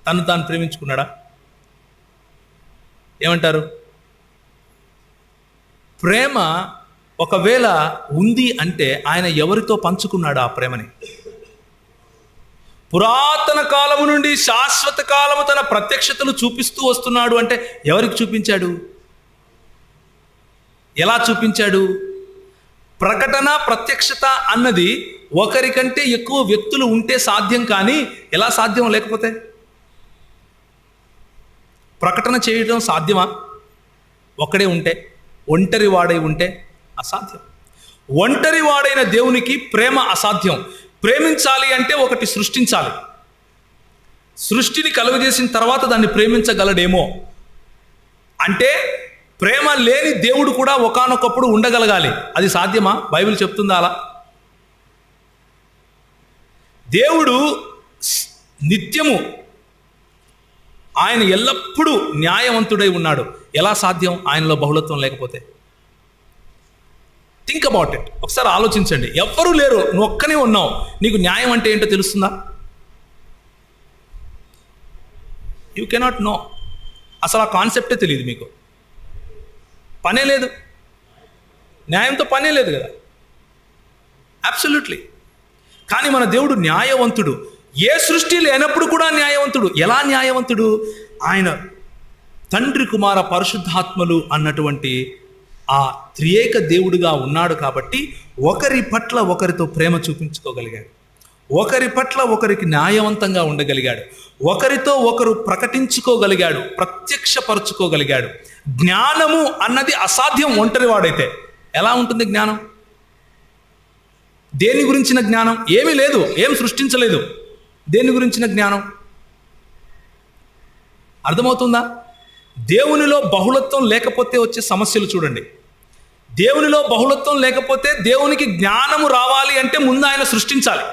తను తాను ప్రేమించుకున్నాడా? ఏమంటారు? ప్రేమ ఒకవేళ ఉంది అంటే ఆయన ఎవరితో పంచుకున్నాడు ఆ ప్రేమని? పురాతన కాలము నుండి శాశ్వత కాలము తన ప్రత్యక్షతలు చూపిస్తూ వస్తున్నాడు అంటే ఎవరికి చూపించాడు? ఎలా చూపించాడు? ప్రకటన, ప్రత్యక్షత అన్నది ఒకరికంటే ఎక్కువ వ్యక్తులు ఉంటే సాధ్యం. కానీ ఎలా సాధ్యం? లేకపోతే ప్రకటన చేయడం సాధ్యమా? ఒక్కడే ఉంటే, ఒంటరి వాడై ఉంటే అసాధ్యం. ఒంటరి వాడైన దేవునికి ప్రేమ అసాధ్యం. ప్రేమించాలి అంటే ఒకటి సృష్టించాలి. సృష్టిని కలుగజేసిన తర్వాత దాన్ని ప్రేమించగలడేమో. అంటే ప్రేమ లేని దేవుడు కూడా ఒకానొకప్పుడు ఉండగలగాలి. అది సాధ్యమా? బైబిల్ చెప్తుందా అలా? దేవుడు నిత్యము, ఆయన ఎల్లప్పుడూ న్యాయవంతుడై ఉన్నాడు. ఎలా సాధ్యం ఆయనలో బహుళత్వం లేకపోతే? Think about it. ఒకసారి ఆలోచించండి. ఎవ్వరూ లేరు, నువ్వు ఒక్కనే ఉన్నావు, నీకు న్యాయం అంటే ఏంటో తెలుస్తుందా? You cannot know. అసలు ఆ కాన్సెప్టే తెలియదు మీకు. పనే లేదు, న్యాయంతో పనే లేదు కదా. అబ్సల్యూట్లీ. కానీ మన దేవుడు న్యాయవంతుడు. ఏ సృష్టి లేనప్పుడు కూడా న్యాయవంతుడు. ఎలా న్యాయవంతుడు? ఆయన తండ్రి, కుమార, పరిశుద్ధాత్మలు అన్నటువంటి ఆ త్రియేక దేవుడుగా ఉన్నాడు. కాబట్టి ఒకరి పట్ల ఒకరితో ప్రేమ చూపించుకోగలిగాడు, ఒకరి పట్ల ఒకరికి న్యాయవంతంగా ఉండగలిగాడు, ఒకరితో ఒకరు ప్రకటించుకోగలిగాడు, ప్రత్యక్షపరచుకోగలిగాడు. జ్ఞానము అన్నది అసాధ్యం ఒంటరి వాడైతే. ఎలా ఉంటుంది జ్ఞానం? దేని గురించిన జ్ఞానం? ఏమీ లేదు, ఏం సృష్టించలేదు. దేని గురించిన జ్ఞానం? అర్థమవుతుందా? దేవునిలో బహుళత్వం లేకపోతే వచ్చే సమస్యలు చూడండి. దేవునిలో బహుళత్వం లేకపోతే దేవునికి జ్ఞానము రావాలి అంటే ముందు ఆయన సృష్టించాలి.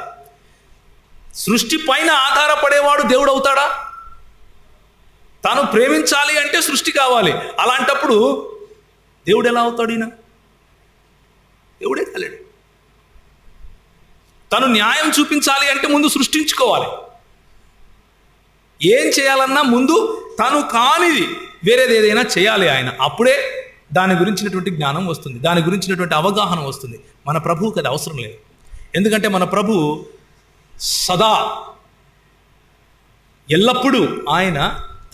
సృష్టి పైన ఆధారపడేవాడు దేవుడు అవుతాడా? తాను ప్రేమించాలి అంటే సృష్టి కావాలి. అలాంటప్పుడు దేవుడు ఎలా అవుతాడు? ఈయన దేవుడే కాలేడు. తను న్యాయం చూపించాలి అంటే ముందు సృష్టించుకోవాలి. ఏం చేయాలన్నా ముందు తను కానిది వేరేది ఏదైనా చేయాలి ఆయన. అప్పుడే దాని గురించినటువంటి జ్ఞానం వస్తుంది, దాని గురించినటువంటి అవగాహన వస్తుంది. మన ప్రభువుకి అది అవసరం లేదు. ఎందుకంటే మన ప్రభు సదా ఎల్లప్పుడూ ఆయన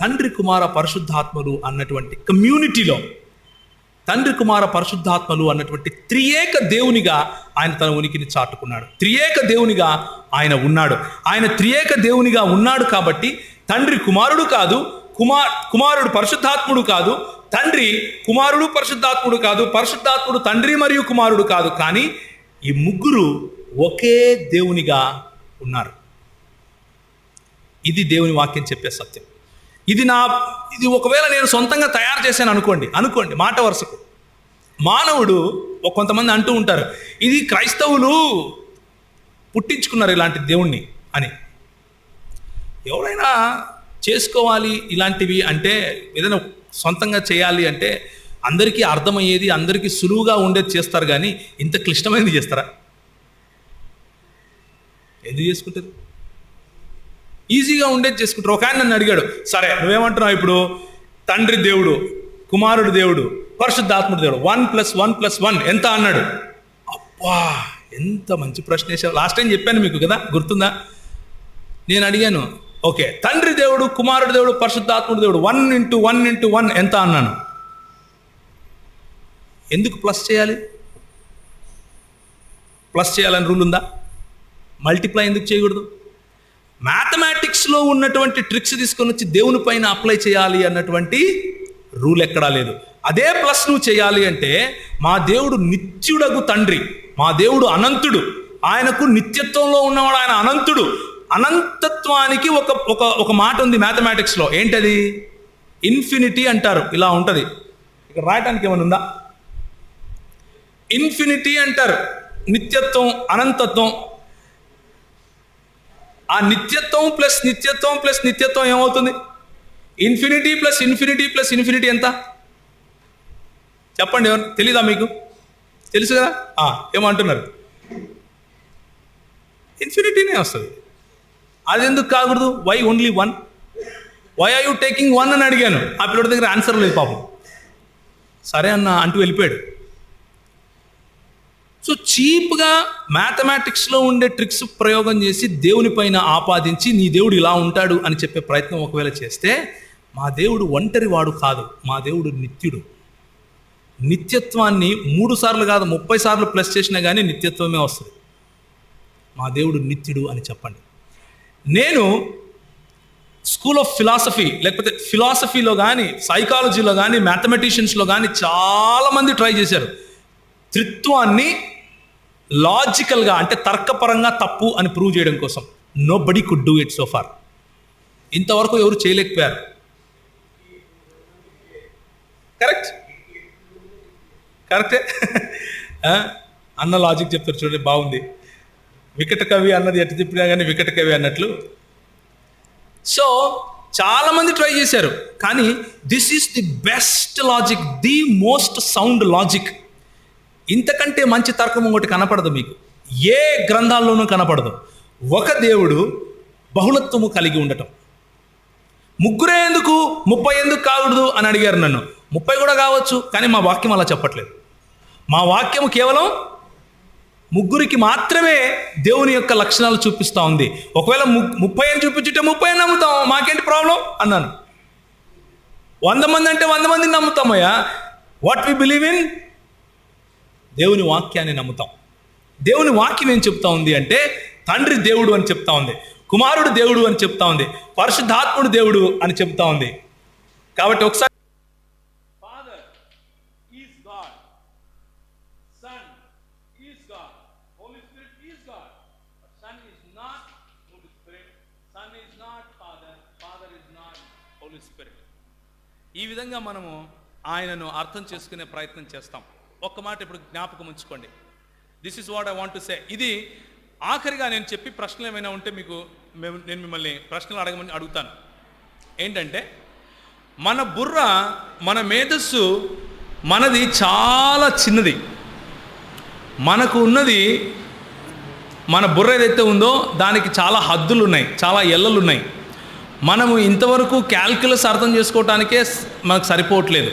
తండ్రి కుమార పరిశుద్ధాత్మలు అన్నటువంటి కమ్యూనిటీలో తండ్రి కుమార పరిశుద్ధాత్మలు అన్నటువంటి త్రియేక దేవునిగా ఆయన తన ఉనికిని చాటుకున్నాడు. త్రియేక దేవునిగా ఆయన ఉన్నాడు. ఆయన త్రియేక దేవునిగా ఉన్నాడు కాబట్టి తండ్రి కుమారుడు కాదు, కుమారుడు పరిశుద్ధాత్ముడు కాదు, తండ్రి కుమారుడు పరిశుద్ధాత్ముడు కాదు, పరిశుద్ధాత్ముడు తండ్రి మరియు కుమారుడు కాదు. కానీ ఈ ముగ్గురు ఒకే దేవునిగా ఉన్నారు. ఇది దేవుని వాక్యం చెప్పే సత్యం. ఇది ఒకవేళ నేను సొంతంగా తయారు చేశాను అనుకోండి మాట వరుసకు. మానవుడు కొంతమంది అంటూ ఉంటారు, ఇది క్రైస్తవులు పుట్టించుకున్నారు ఇలాంటి దేవుణ్ణి అని. ఎవరైనా చేసుకోవాలి ఇలాంటివి అంటే, ఏదైనా సొంతంగా చేయాలి అంటే అందరికీ అర్థమయ్యేది, అందరికీ సులువుగా ఉండేది చేస్తారు. కానీ ఇంత క్లిష్టమైనది చేస్తారా? ఎందుకు చేసుకుంటారు? ఈజీగా ఉండేది చేసుకుంటారు. ఒక ఆయన నన్ను అడిగాడు, సరే నువ్వేమంటున్నావు ఇప్పుడు, తండ్రి దేవుడు, కుమారుడు దేవుడు, పరిశుద్ధాత్ముడు దేవుడు, 1+1+1 ఎంత అన్నాడు. అబ్బా, ఎంత మంచి ప్రశ్న వేసావు. లాస్ట్ టైం చెప్పాను మీకు కదా, గుర్తుందా? నేను అడిగాను, ఓకే తండ్రి దేవుడు, కుమారుడు దేవుడు, పరిశుద్ధాత్ముడు దేవుడు, 1 ఎంత అన్నాను. ఎందుకు ప్లస్ చేయాలి? ప్లస్ చేయాలని రూల్ ఉందా? మల్టిప్లై ఎందుకు చేయకూడదు? మ్యాథమెటిక్స్లో ఉన్నటువంటి ట్రిక్స్ తీసుకొని వచ్చి దేవుని పైన అప్లై చేయాలి అన్నటువంటి రూల్ ఎక్కడా లేదు. అదే ప్లస్ నువ్వు చేయాలి అంటే, మా దేవుడు నిత్యుడగు తండ్రి, మా దేవుడు అనంతుడు, ఆయనకు నిత్యత్వంలో ఉన్నవాడు, ఆయన అనంతుడు. అనంతత్వానికి ఒక మాట ఉంది మ్యాథమెటిక్స్లో. ఏంటది? ఇన్ఫినిటీ అంటారు. ఇలా ఉంటుంది, ఇక్కడ రాయటానికి ఏమైనా ఉందా? ఇన్ఫినిటీ అంటారు. నిత్యత్వం, అనంతత్వం. ఆ నిత్యత్వం ప్లస్ నిత్యత్వం ప్లస్ నిత్యత్వం ఏమవుతుంది? Infinity plus infinity plus infinity ఎంత? చెప్పండి, ఎవరు తెలీదా మీకు? తెలుసు కదా? ఏమంటున్నారు? ఇన్ఫినిటీనే వస్తుంది. అది ఎందుకు కాకూడదు? Why only 1? Why are you taking 1 అని అడిగాను. ఆ పిల్లడి దగ్గర ఆన్సర్ లేదు పాపం. సరే అన్న అంటూ వెళ్ళిపోయాడు. సో చీప్గా మ్యాథమెటిక్స్లో ఉండే ట్రిక్స్ ప్రయోగం చేసి దేవుని పైన ఆపాదించి నీ దేవుడు ఇలా ఉంటాడు అని చెప్పే ప్రయత్నం ఒకవేళ చేస్తే, మా దేవుడు ఒంటరి వాడు కాదు, మా దేవుడు నిత్యుడు. నిత్యత్వాన్ని 3 సార్లు కాదు 30 సార్లు ప్లస్ చేసినా కానీ నిత్యత్వమే వస్తుంది. మా దేవుడు నిత్యుడు అని చెప్పండి. నేను స్కూల్ ఆఫ్ ఫిలాసఫీ, లేకపోతే ఫిలాసఫీలో కానీ, సైకాలజీలో కానీ, మ్యాథమెటిషియన్స్లో కానీ చాలామంది ట్రై చేశారు త్రిత్వాన్ని లాజికల్గా, అంటే తర్కపరంగా తప్పు అని ప్రూవ్ చేయడం కోసం. Nobody could do it so far. ఇంతవరకు ఎవరు చేయలేకపోయారు. కరెక్టే అన్న లాజిక్ చెప్తారు చూడండి, బాగుంది. వికట కవి అన్నది ఎట్టు చెప్పినా కానీ వికట కవి అన్నట్లు. సో చాలామంది ట్రై చేశారు, కానీ this is the best logic, the most sound logic. ఇంతకంటే మంచి తర్కం ఒకటి కనపడదు మీకు, ఏ గ్రంథాల్లోనూ కనపడదు. ఒక దేవుడు బహుళత్వము కలిగి ఉండటం. ముగ్గురే ఎందుకు, 30 ఎందుకు కాకూడదు అని అడిగారు నన్ను. 30 కూడా కావచ్చు, కానీ మా వాక్యం అలా చెప్పట్లేదు. మా వాక్యం కేవలం ముగ్గురికి మాత్రమే దేవుని యొక్క లక్షణాలు చూపిస్తూ ఉంది. ఒకవేళ 30 అని చూపించుంటే 30 అని నమ్ముతాం, మాకేంటి ప్రాబ్లం అన్నాను. 100 మంది అంటే 100 మందిని నమ్ముతామయ్యా. What we believe in? దేవుని వాక్యాన్ని నమ్ముతాం. దేవుని వాక్యం ఏం చెప్తా ఉంది అంటే, తండ్రి దేవుడు అని చెప్తా ఉంది, కుమారుడు దేవుడు అని చెప్తా ఉంది, పరిశుద్ధాత్ముడు దేవుడు అని చెప్తా ఉంది. కాబట్టి ఒకసారి Father is God, Son is God, Holy Spirit is God, but Son is not Holy Spirit, Son is not Father, Father is not Holy Spirit. ఈ విధంగా మనము ఆయనను అర్థం చేసుకునే ప్రయత్నం చేస్తాం. ఒక్క మాట ఇప్పుడు జ్ఞాపకం ఉంచుకోండి. This is what I want to say. ఇది ఆఖరిగా నేను చెప్పి ప్రశ్నలు ఏమైనా ఉంటే నేను మిమ్మల్ని ప్రశ్నలు అడగమని అడుగుతాను. ఏంటంటే, మన బుర్ర, మన మేధస్సు మనది చాలా చిన్నది. మనకు ఉన్నది, మన బుర్ర ఏదైతే ఉందో దానికి చాలా హద్దులు ఉన్నాయి, చాలా ఎల్లలు ఉన్నాయి. మనము ఇంతవరకు క్యాల్కులస్ అర్థం చేసుకోవటానికే మనకు సరిపోవట్లేదు.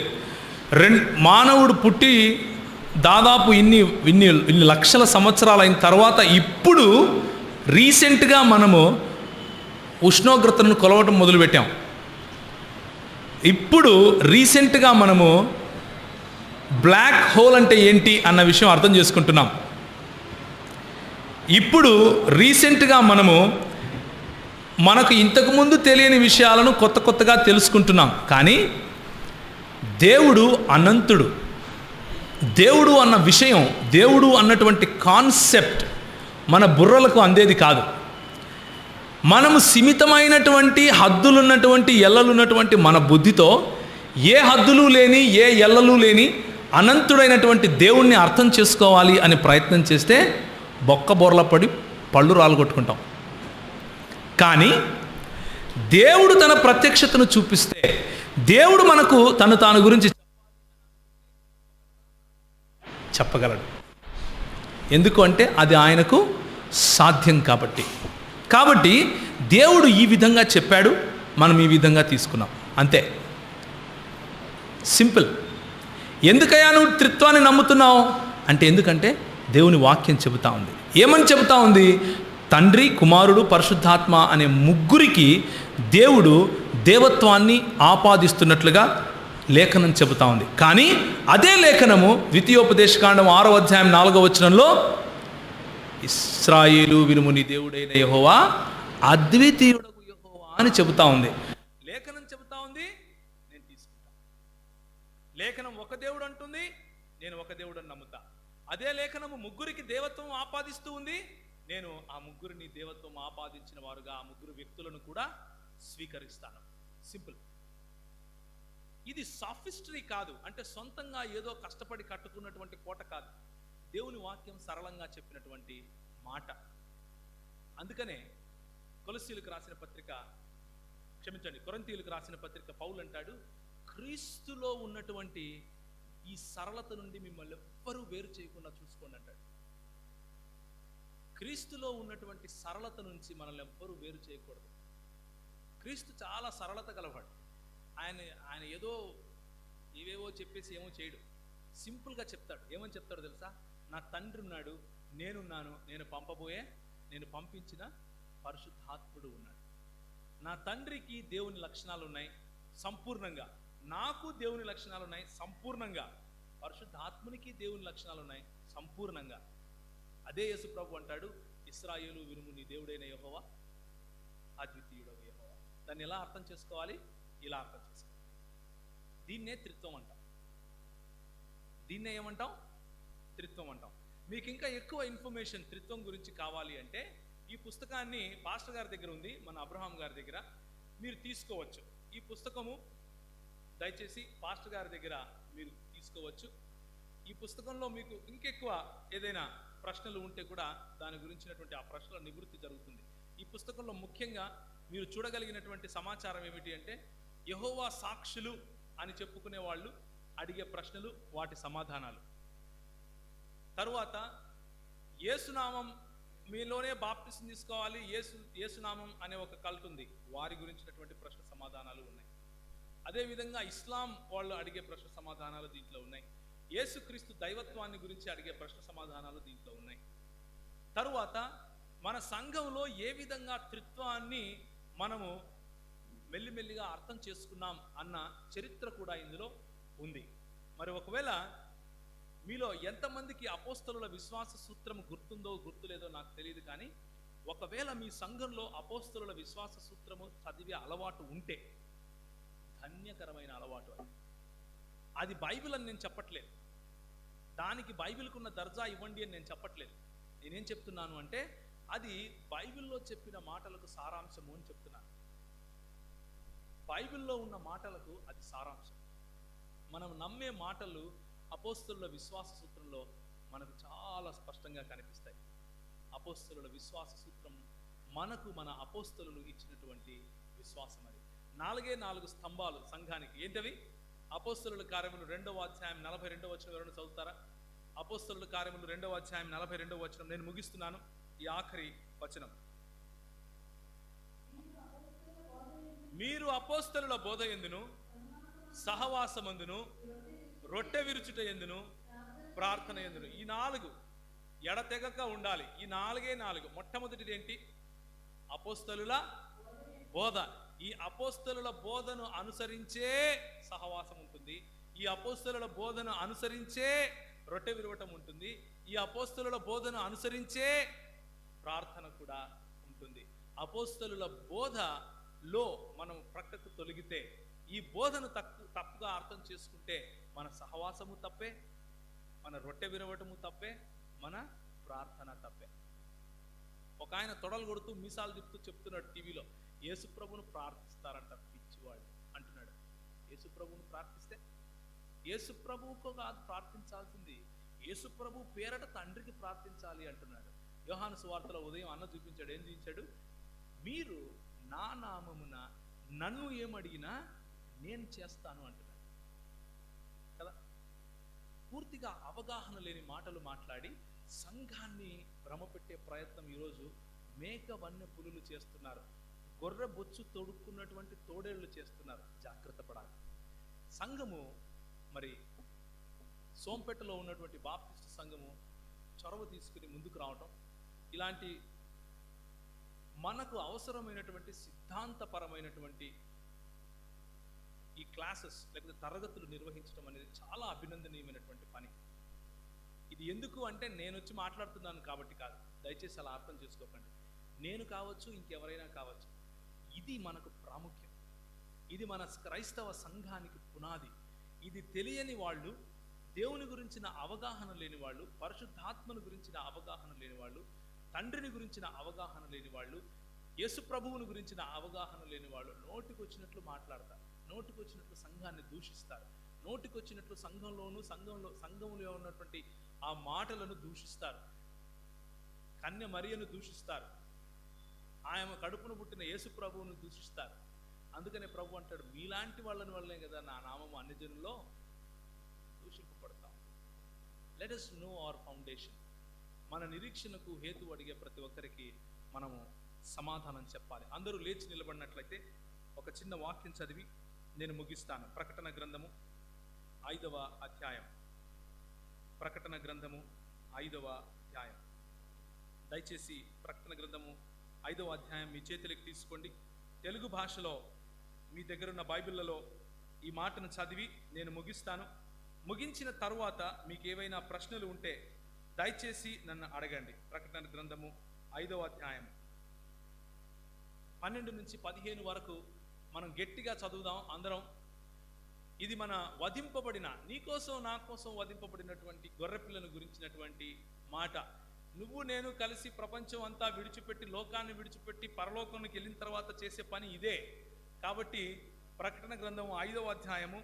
మానవుడు పుట్టి దాదాపు ఇన్ని లక్షల సంవత్సరాలు అయిన తర్వాత ఇప్పుడు రీసెంట్గా మనము ఉష్ణోగ్రతను కొలవటం మొదలుపెట్టాం. ఇప్పుడు రీసెంట్గా మనము బ్లాక్ హోల్ అంటే ఏంటి అన్న విషయం అర్థం చేసుకుంటున్నాం. ఇప్పుడు రీసెంట్గా మనకు ఇంతకుముందు తెలియని విషయాలను కొత్తగా తెలుసుకుంటున్నాం. కానీ దేవుడు అనంతుడు. దేవుడు అన్న విషయం, దేవుడు అన్నటువంటి కాన్సెప్ట్ మన బుర్రలకు అందేది కాదు. మనము సిమితమైనటువంటి హద్దులున్నటువంటి ఎల్లలున్నటువంటి మన బుద్ధితో ఏ హద్దులు లేని, ఏ ఎల్లలు లేని అనంతుడైనటువంటి దేవుణ్ణి అర్థం చేసుకోవాలి అని ప్రయత్నం చేస్తే బొక్క బొర్ల పడి పళ్ళు రాలుగొట్టుకుంటాం. కానీ దేవుడు తన ప్రత్యక్షతను చూపిస్తే, దేవుడు మనకు తాను గురించి చెప్పగలడు. ఎందుకు అంటే అది ఆయనకు సాధ్యం కాబట్టి దేవుడు ఈ విధంగా చెప్పాడు, మనం ఈ విధంగా తీసుకున్నాం, అంతే. సింపుల్. ఎందుకయ్యా నువ్వు త్రిత్వాన్ని నమ్ముతున్నావు అంటే, ఎందుకంటే దేవుని వాక్యం చెబుతా ఉంది. ఏమని చెబుతా ఉంది? తండ్రి, కుమారుడు, పరిశుద్ధాత్మ అనే ముగ్గురికి దేవుడు దేవత్వాన్ని ఆపాదిస్తున్నట్లుగా లేఖనం చెబుతా ఉంది. కానీ అదే లేఖనము ద్వితీయోపదేశకాండం 6వ అధ్యాయం 4వ వచనంలో ఇశ్రాయేలు వినుము నీ దేవుడైన యెహోవా అద్వితీయుడగు యెహోవా అని చెబుతా ఉంది. లేఖనం చెబుతా ఉంది, నేను తీసుకుంటా. లేఖనం ఒక దేవుడు అంటుంది, నేను ఒక దేవుడని నమ్ముతా. అదే లేఖనము ముగ్గురికి దేవత్వం ఆపాదిస్తూ ఉంది, నేను ఆ ముగ్గురిని దేవత్వం ఆపాదించిన వారుగా ఆ ముగ్గురు వ్యక్తులను కూడా స్వీకరిస్తాను. సింపుల్. ఇది సాఫిస్టరీ కాదు, అంటే సొంతంగా ఏదో కష్టపడి కట్టుకున్నటువంటి కోట కాదు. దేవుని వాక్యం సరళంగా చెప్పినటువంటి మాట. అందుకనే కొరింథీయులకు రాసిన పత్రిక పౌలు అంటాడు, క్రీస్తులో ఉన్నటువంటి ఈ సరళత నుండి మిమ్మల్ని ఎవ్వరూ వేరు చేయకుండా చూసుకోండి అంటాడు. క్రీస్తులో ఉన్నటువంటి సరళత నుంచి మనల్ని ఎవ్వరూ వేరు చేయకూడదు. క్రీస్తు చాలా సరళత గలవాడు. ఆయన ఏదో ఏవేవో చెప్పేసి ఏమో చేయడు. సింపుల్గా చెప్తాడు. ఏమని చెప్తాడు తెలుసా? నా తండ్రి ఉన్నాడు, నేనున్నాను, నేను పంపించిన పరిశుద్ధాత్ముడు ఉన్నాడు. నా తండ్రికి దేవుని లక్షణాలు ఉన్నాయి సంపూర్ణంగా, నాకు దేవుని లక్షణాలు ఉన్నాయి సంపూర్ణంగా, పరిశుద్ధాత్మునికి దేవుని లక్షణాలు ఉన్నాయి సంపూర్ణంగా. అదే యేసు ప్రభు అంటాడు, ఇశ్రాయేలు వినుము నీ దేవుడైన యెహోవా అద్వితీయుడగు యెహోవా. దాన్ని ఎలా అర్థం చేసుకోవాలి? ఇలా అర్థం చేసుకోవాలి. దీన్నే త్రిత్వం అంటాం. దీన్నే ఏమంటాం? త్రిత్వం అంటాం. మీకు ఇంకా ఎక్కువ ఇన్ఫర్మేషన్ త్రిత్వం గురించి కావాలి అంటే ఈ పుస్తకాన్ని పాస్టర్ గారి దగ్గర ఉంది, మన అబ్రహాం గారి దగ్గర, మీరు తీసుకోవచ్చు. ఈ పుస్తకము దయచేసి పాస్టర్ గారి దగ్గర మీరు తీసుకోవచ్చు. ఈ పుస్తకంలో మీకు ఇంకెక్కువ ఏదైనా ప్రశ్నలు ఉంటే కూడా దాని గురించినటువంటి ఆ ప్రశ్నల నివృత్తి జరుగుతుంది. ఈ పుస్తకంలో ముఖ్యంగా మీరు చూడగలిగినటువంటి సమాచారం ఏమిటి అంటే, యెహోవా సాక్షులు అని చెప్పుకునే వాళ్ళు అడిగే ప్రశ్నలు, వాటి సమాధానాలు. తరువాత యేసునామం మీలోనే బాప్టిసం తీసుకోవాలి, యేసునామం అనే ఒక కల్ట్ ఉంది, వారి గురించినటువంటి ప్రశ్న సమాధానాలు ఉన్నాయి. అదేవిధంగా ఇస్లాం వాళ్ళు అడిగే ప్రశ్న సమాధానాలు దీంట్లో ఉన్నాయి. యేసుక్రీస్తు దైవత్వాన్ని గురించి అడిగే ప్రశ్న సమాధానాలు దీంట్లో ఉన్నాయి. తరువాత మన సంఘంలో ఏ విధంగా త్రిత్వాన్ని మనము మెల్లిమెల్లిగా అర్థం చేసుకున్నాం అన్న చరిత్ర కూడా ఇందులో ఉంది. మరి ఒకవేళ మీలో ఎంతమందికి అపోస్తలుల విశ్వాస సూత్రం గుర్తుందో గుర్తులేదో నాకు తెలియదు, కానీ ఒకవేళ మీ సంఘంలో అపోస్తలుల విశ్వాస సూత్రము చదివే అలవాటు ఉంటే ధన్యకరమైన అలవాటు. అది బైబిల్ అని నేను చెప్పట్లేదు, దానికి బైబిల్కు ఉన్న దర్జా ఇవ్వండి అని నేను చెప్పట్లేదు. నేనేం చెప్తున్నాను అంటే, అది బైబిల్లో చెప్పిన మాటలకు సారాంశము అని చెప్తున్నాను. బైబిల్లో ఉన్న మాటలకు అది సారాంశం. మనం నమ్మే మాటలు అపోస్తలుల విశ్వాస సూత్రంలో మనకు చాలా స్పష్టంగా కనిపిస్తాయి. అపోస్తలుల విశ్వాస సూత్రం మనకు మన అపోస్తలులు ఇచ్చినటువంటి విశ్వాసం. అది 4 స్తంభాలు సంఘానికి. ఏంటవి? అపోస్తలుల కార్యములు 2వ అధ్యాయం 42వ వచనం ఎవరైనా చదువుతారా? అపోస్తలుల కార్యములు 2వ అధ్యాయం 42వ వచనం. నేను ముగిస్తున్నాను, ఈ ఆఖరి వచనం. మీరు అపోస్తలుల బోధ యందును సహవాసమందును రొట్టె విరుచుట యందును ప్రార్థన యందును. ఈ 4 ఎడతెగక ఉండాలి. ఈ 4 మొట్టమొదటిది ఏంటి? అపోస్తలుల బోధ. ఈ అపోస్తలుల బోధను అనుసరించే సహవాసం ఉంటుంది. ఈ అపోస్తలుల బోధను అనుసరించే రొట్టె విరవటం ఉంటుంది. ఈ అపోస్తలుల బోధను అనుసరించే ప్రార్థన కూడా ఉంటుంది. అపోస్తలుల బోధలో మనం ప్రక్కకు తొలగితే, ఈ బోధను తప్పుగా అర్థం చేసుకుంటే మన సహవాసము తప్పే, మన రొట్టె విరవటము తప్పే, మన ప్రార్థన తప్పే. ఒక ఆయన తొడలు కొడుతూ మీసాలు తిప్పుతూ చెప్తున్నాడు టీవీలో, యేసుప్రభును ప్రార్థిస్తారంట పిచ్చివాడు అంటున్నాడు. యేసుప్రభును ప్రార్థిస్తే యేసుప్రభువుకు కాదు ప్రార్థించాల్సింది, యేసుప్రభు పేరట తండ్రికి ప్రార్థించాలి అంటున్నాడు. యోహాను సువార్తలో ఉదయం అన్న చూపించాడు. ఏం చూపించాడు? మీరు నా నామమున నన్ను ఏమడిగినా నేను చేస్తాను అంటున్నాడు కదా. పూర్తిగా అవగాహన లేని మాటలు మాట్లాడి సంఘాన్ని భ్రమపెట్టే ప్రయత్నం ఈరోజు మేక వన్య పులులు చేస్తున్నారు. గొర్రె బొచ్చు తొడుక్కున్నటువంటి తోడేళ్లు చేస్తున్నారు. జాగ్రత్త పడాలి. సంఘము మరి సోంపేటలో ఉన్నటువంటి బాప్టిస్ట్ సంఘము చొరవ తీసుకుని ముందుకు రావటం, ఇలాంటి మనకు అవసరమైనటువంటి సిద్ధాంతపరమైనటువంటి ఈ క్లాసెస్ లేకపోతే తరగతులు నిర్వహించడం అనేది చాలా అభినందనీయమైనటువంటి పని. ఇది ఎందుకు అంటే నేను వచ్చి మాట్లాడుతున్నాను కాబట్టి కాదు, దయచేసి అలా అర్థం చేసుకోకండి. నేను కావచ్చు, ఇంకెవరైనా కావచ్చు, ఇది మనకు ప్రాముఖ్యం. ఇది మన క్రైస్తవ సంఘానికి పునాది. ఇది తెలియని వాళ్ళు, దేవుని గురించిన అవగాహన లేని వాళ్ళు, పరిశుద్ధాత్మను గురించిన అవగాహన లేని వాళ్ళు, తండ్రిని గురించిన అవగాహన లేని వాళ్ళు, యేసు ప్రభువుని గురించిన అవగాహన లేని వాళ్ళు నోటికొచ్చినట్లు మాట్లాడతారు, నోటికొచ్చినట్లు సంఘాన్ని దూషిస్తారు, నోటికొచ్చినట్లు సంఘంలో ఉన్నటువంటి ఆ మాటలను దూషిస్తారు. కన్య మరియను దూషిస్తారు, ఆయన కడుపును పుట్టిన యేసు ప్రభువును దూషిస్తారు. అందుకనే ప్రభు అంటాడు, మీలాంటి వాళ్ళని వల్లే కదా నా నామము అన్ని జనుల్లో దూషింపబడతాం. Let us know our foundation. మన నిరీక్షణకు హేతు అడిగే ప్రతి ఒక్కరికి మనము సమాధానం చెప్పాలి. అందరూ లేచి నిలబడినట్లయితే ఒక చిన్న వాక్యం చదివి నేను ముగిస్తాను. ప్రకటన గ్రంథము 5వ అధ్యాయం. ప్రకటన గ్రంథము 5వ అధ్యాయం. దయచేసి ప్రకటన గ్రంథము 5వ అధ్యాయం మీ చేతులకు తీసుకోండి. తెలుగు భాషలో మీ దగ్గర ఉన్న బైబిళ్లలో ఈ మాటను చదివి నేను ముగిస్తాను. ముగించిన తరువాత మీకు ఏవైనా ప్రశ్నలు ఉంటే దయచేసి నన్ను అడగండి. ప్రకటన గ్రంథము 5వ అధ్యాయం 12 నుంచి 15 వరకు మనం గట్టిగా చదువుదాం అందరం. ఇది మన వధింపబడిన, నీకోసం నా కోసం వధింపబడినటువంటి గొర్రెపిల్లను గురించినటువంటి మాట. నువ్వు నేను కలిసి ప్రపంచం అంతా విడిచిపెట్టి, లోకాన్ని విడిచిపెట్టి పరలోకానికి వెళ్ళిన తర్వాత చేసే పని ఇదే. కాబట్టి ప్రకటన గ్రంథం 5వ అధ్యాయము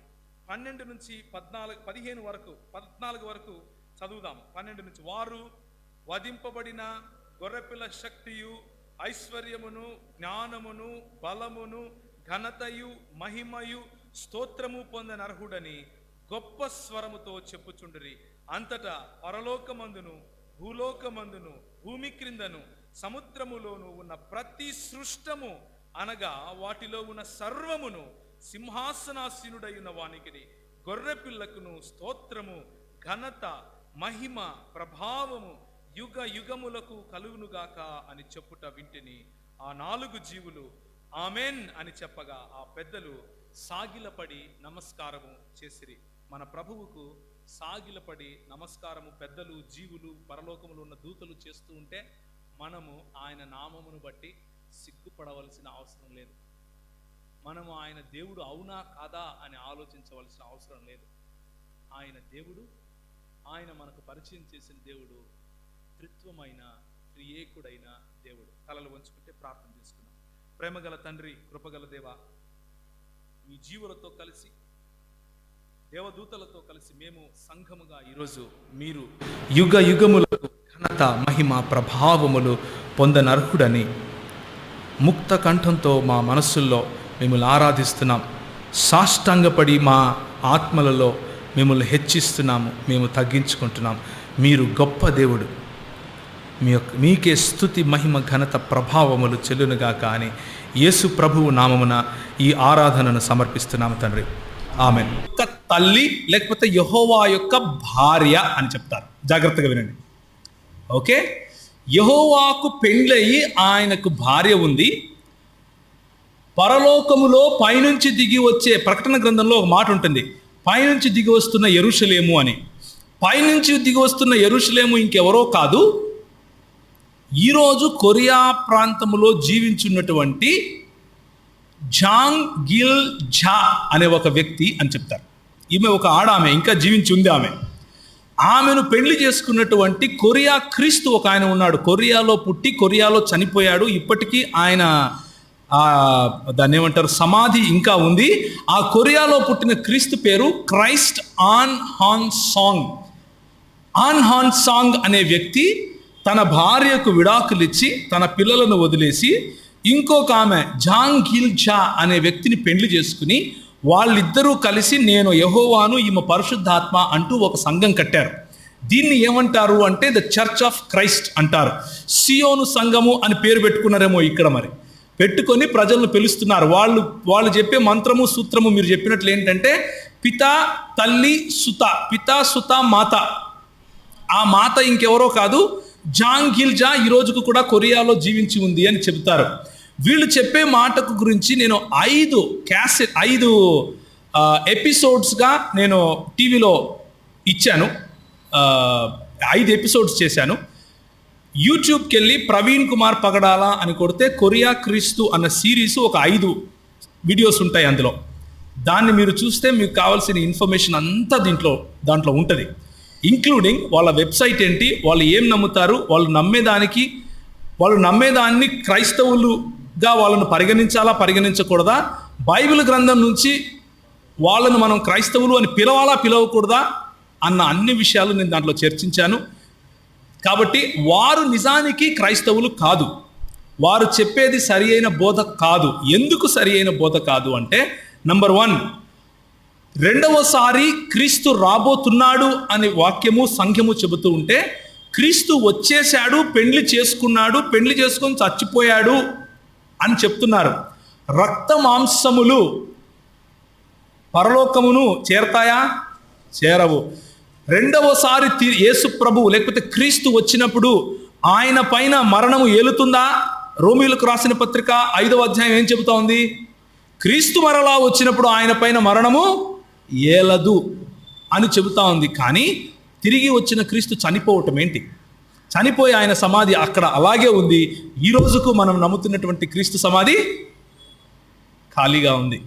12 నుంచి 14 వరకు చదువుదాం. 12 నుంచి. వారు వధింపబడిన గొర్రెపిల్ల శక్తియు ఐశ్వర్యమును జ్ఞానమును బలమును ఘనతయు మహిమయు స్తోత్రము పొందనర్హుడని గొప్ప స్వరముతో చెప్పుచుండిరి. అంతటా పరలోకమందును భూలోకమందును భూమి క్రిందను సముద్రములోను ఉన్న ప్రతి సృష్టము అనగా వాటిలో ఉన్న సర్వమును సింహాసనాసీనుడైన వానికి గొర్రెపిల్లకును స్తోత్రము ఘనత మహిమ ప్రభావము యుగ యుగములకు కలుగునుగాక అని చెప్పుట వింటిని. ఆ 4 జీవులు ఆమెన్ అని చెప్పగా ఆ పెద్దలు సాగిలపడి నమస్కారము చేసిరి. మన ప్రభువుకు సాగిలపడి నమస్కారము పెద్దలు, జీవులు, పరలోకములో ఉన్న దూతలు చేస్తూ ఉంటే మనము ఆయన నామమును బట్టి సిగ్గుపడవలసిన అవసరం లేదు. మనము ఆయన దేవుడు అవునా కాదా అని ఆలోచించవలసిన అవసరం లేదు. ఆయన దేవుడు, ఆయన మనకు పరిచయం చేసిన దేవుడు త్రిత్వమైన త్రియేకుడైన దేవుడు. తలలు వంచుకుంటే ప్రార్థన చేసుకున్నాం. ప్రేమగల తండ్రి, కృపగల దేవ, మీ జీవులతో కలిసి దేవదూతలతో కలిసి మేము సంఘముగా ఈరోజు మీరు యుగ యుగములకు ఘనత మహిమ ప్రభావములు పొందనర్హుడని ముక్త కంఠంతో మా మనస్సుల్లో మిమ్మల్ని ఆరాధిస్తున్నాం. సాష్టాంగపడి మా ఆత్మలలో మిమ్మల్ని హెచ్చిస్తున్నాము, మేము తగ్గించుకుంటున్నాం. మీరు గొప్ప దేవుడు, మీకే స్తుతి మహిమ ఘనత ప్రభావములు చెల్లునుగాక అని యేసు ప్రభువు నామమున ఈ ఆరాధనను సమర్పిస్తున్నాము తండ్రి. ఆమెన్. ఒక తల్లి లేకపోతే యెహోవా యొక్క భార్య అని చెప్తారు. జాగ్రత్తగా వినండి. ఓకే, యెహోవాకు పెండ్లయి ఆయనకు భార్య ఉంది. పరలోకములో పైనుంచి దిగి వచ్చే, ప్రకటన గ్రంథంలో ఒక మాట ఉంటుంది, పైనుంచి దిగి వస్తున్న యెరూషలేము అని. పైనుంచి దిగి వస్తున్న యెరూషలేము ఇంకెవరో కాదు, ఈరోజు కొరియా ప్రాంతంలో జీవించున్నటువంటి జాంగ్ గిల్ ఝా అనే ఒక వ్యక్తి అని చెప్తారు. ఈమె ఒక ఆడామె, ఇంకా జీవించి ఉంది ఆమె. ఆమెను పెళ్లి చేసుకున్నటువంటి కొరియా క్రీస్తు ఒక ఆయన ఉన్నాడు. కొరియాలో పుట్టి కొరియాలో చనిపోయాడు. ఇప్పటికీ ఆయన దాన్ని ఏమంటారు, సమాధి ఇంకా ఉంది. ఆ కొరియాలో పుట్టిన క్రీస్తు పేరు Christ Ahnsahnghong. Ahnsahnghong అనే వ్యక్తి తన భార్యకు విడాకులు ఇచ్చి తన పిల్లలను వదిలేసి ఇంకొక ఆమె జాంగ్ గిల్ ఝా అనే వ్యక్తిని పెళ్లి చేసుకుని వాళ్ళిద్దరూ కలిసి నేను యెహోవాను, ఈమె పరిశుద్ధాత్మ అంటూ ఒక సంఘం కట్టారు. దీన్ని ఏమంటారు అంటే ద చర్చ్ ఆఫ్ క్రైస్ట్ అంటారు. సియోను సంఘము అని పేరు పెట్టుకున్నారేమో ఇక్కడ, మరి పెట్టుకొని ప్రజలను పిలుస్తున్నారు. వాళ్ళు చెప్పే మంత్రము సూత్రము మీరు చెప్పినట్లు ఏంటంటే పిత, తల్లి, సుత. పిత, సుత, మాత. ఆ మాత ఇంకెవరో కాదు, జాంగ్ గిల్ ఝా ఈ రోజుకు కూడా కొరియాలో జీవించి ఉంది అని చెబుతారు. వీళ్ళు చెప్పే మాటకు గురించి నేను 5 ఎపిసోడ్స్గా నేను టీవీలో ఇచ్చాను. 5 ఎపిసోడ్స్ చేశాను. యూట్యూబ్కి వెళ్ళి ప్రవీణ్ కుమార్ పగడాల అని కొడితే కొరియా క్రీస్తు అన్న సిరీస్ ఒక 5 వీడియోస్ ఉంటాయి అందులో. దాన్ని మీరు చూస్తే మీకు కావాల్సిన ఇన్ఫర్మేషన్ అంతా దాంట్లో ఉంటుంది. ఇంక్లూడింగ్ వాళ్ళ వెబ్సైట్ ఏంటి, వాళ్ళు ఏం నమ్ముతారు, వాళ్ళు నమ్మేదాన్ని క్రైస్తవులుగా వాళ్ళను పరిగణించాలా పరిగణించకూడదా, బైబిల్ గ్రంథం నుంచి వాళ్ళను మనం క్రైస్తవులు అని పిలవకూడదా అన్న అన్ని విషయాలు నేను దాంట్లో చర్చించాను. కాబట్టి వారు నిజానికి క్రైస్తవులు కాదు, వారు చెప్పేది సరి అయిన బోధ కాదు. ఎందుకు సరి అయిన బోధ కాదు అంటే, నంబర్ 1, రెండవసారి క్రీస్తు రాబోతున్నాడు అనే వాక్యము సంఘము చెబుతూ ఉంటే, క్రీస్తు వచ్చేసాడు, పెళ్లి చేసుకున్నాడు, పెళ్లి చేసుకొని చచ్చిపోయాడు అని చెప్తున్నారు. రక్త మాంసములు పరలోకమును చేరతాయా? చేరవు. రెండవసారి యేసు ప్రభువు లేకపోతే క్రీస్తు వచ్చినప్పుడు ఆయన పైన మరణము ఏలుతుందా? రోమీయులకు రాసిన పత్రిక 5వ అధ్యాయం ఏం చెబుతా ఉంది? క్రీస్తు మరలా వచ్చినప్పుడు ఆయన పైన మరణము ఏలదు అని చెబుతా ఉంది. కానీ తిరిగి వచ్చిన క్రీస్తు చనిపోవటం ఏంటి? చనిపోయి ఆయన సమాధి అక్కడ అలాగే ఉంది. ఈ రోజుకు మనం నమ్ముతున్నటువంటి క్రీస్తు సమాధి ఖాళీగా ఉంది.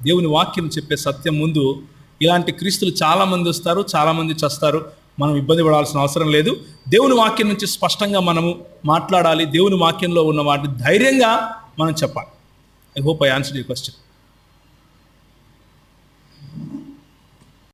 దేవుని వాక్యం చెప్పే సత్యం ముందు ఇలాంటి క్రీస్తులు చాలామంది వస్తారు, చాలామంది చస్తారు. మనం ఇబ్బంది పడాల్సిన అవసరం లేదు. దేవుని వాక్యం నుంచి స్పష్టంగా మనము మాట్లాడాలి. దేవుని వాక్యంలో ఉన్న వాటిని ధైర్యంగా మనం చెప్పాలి. I hope I answered your question.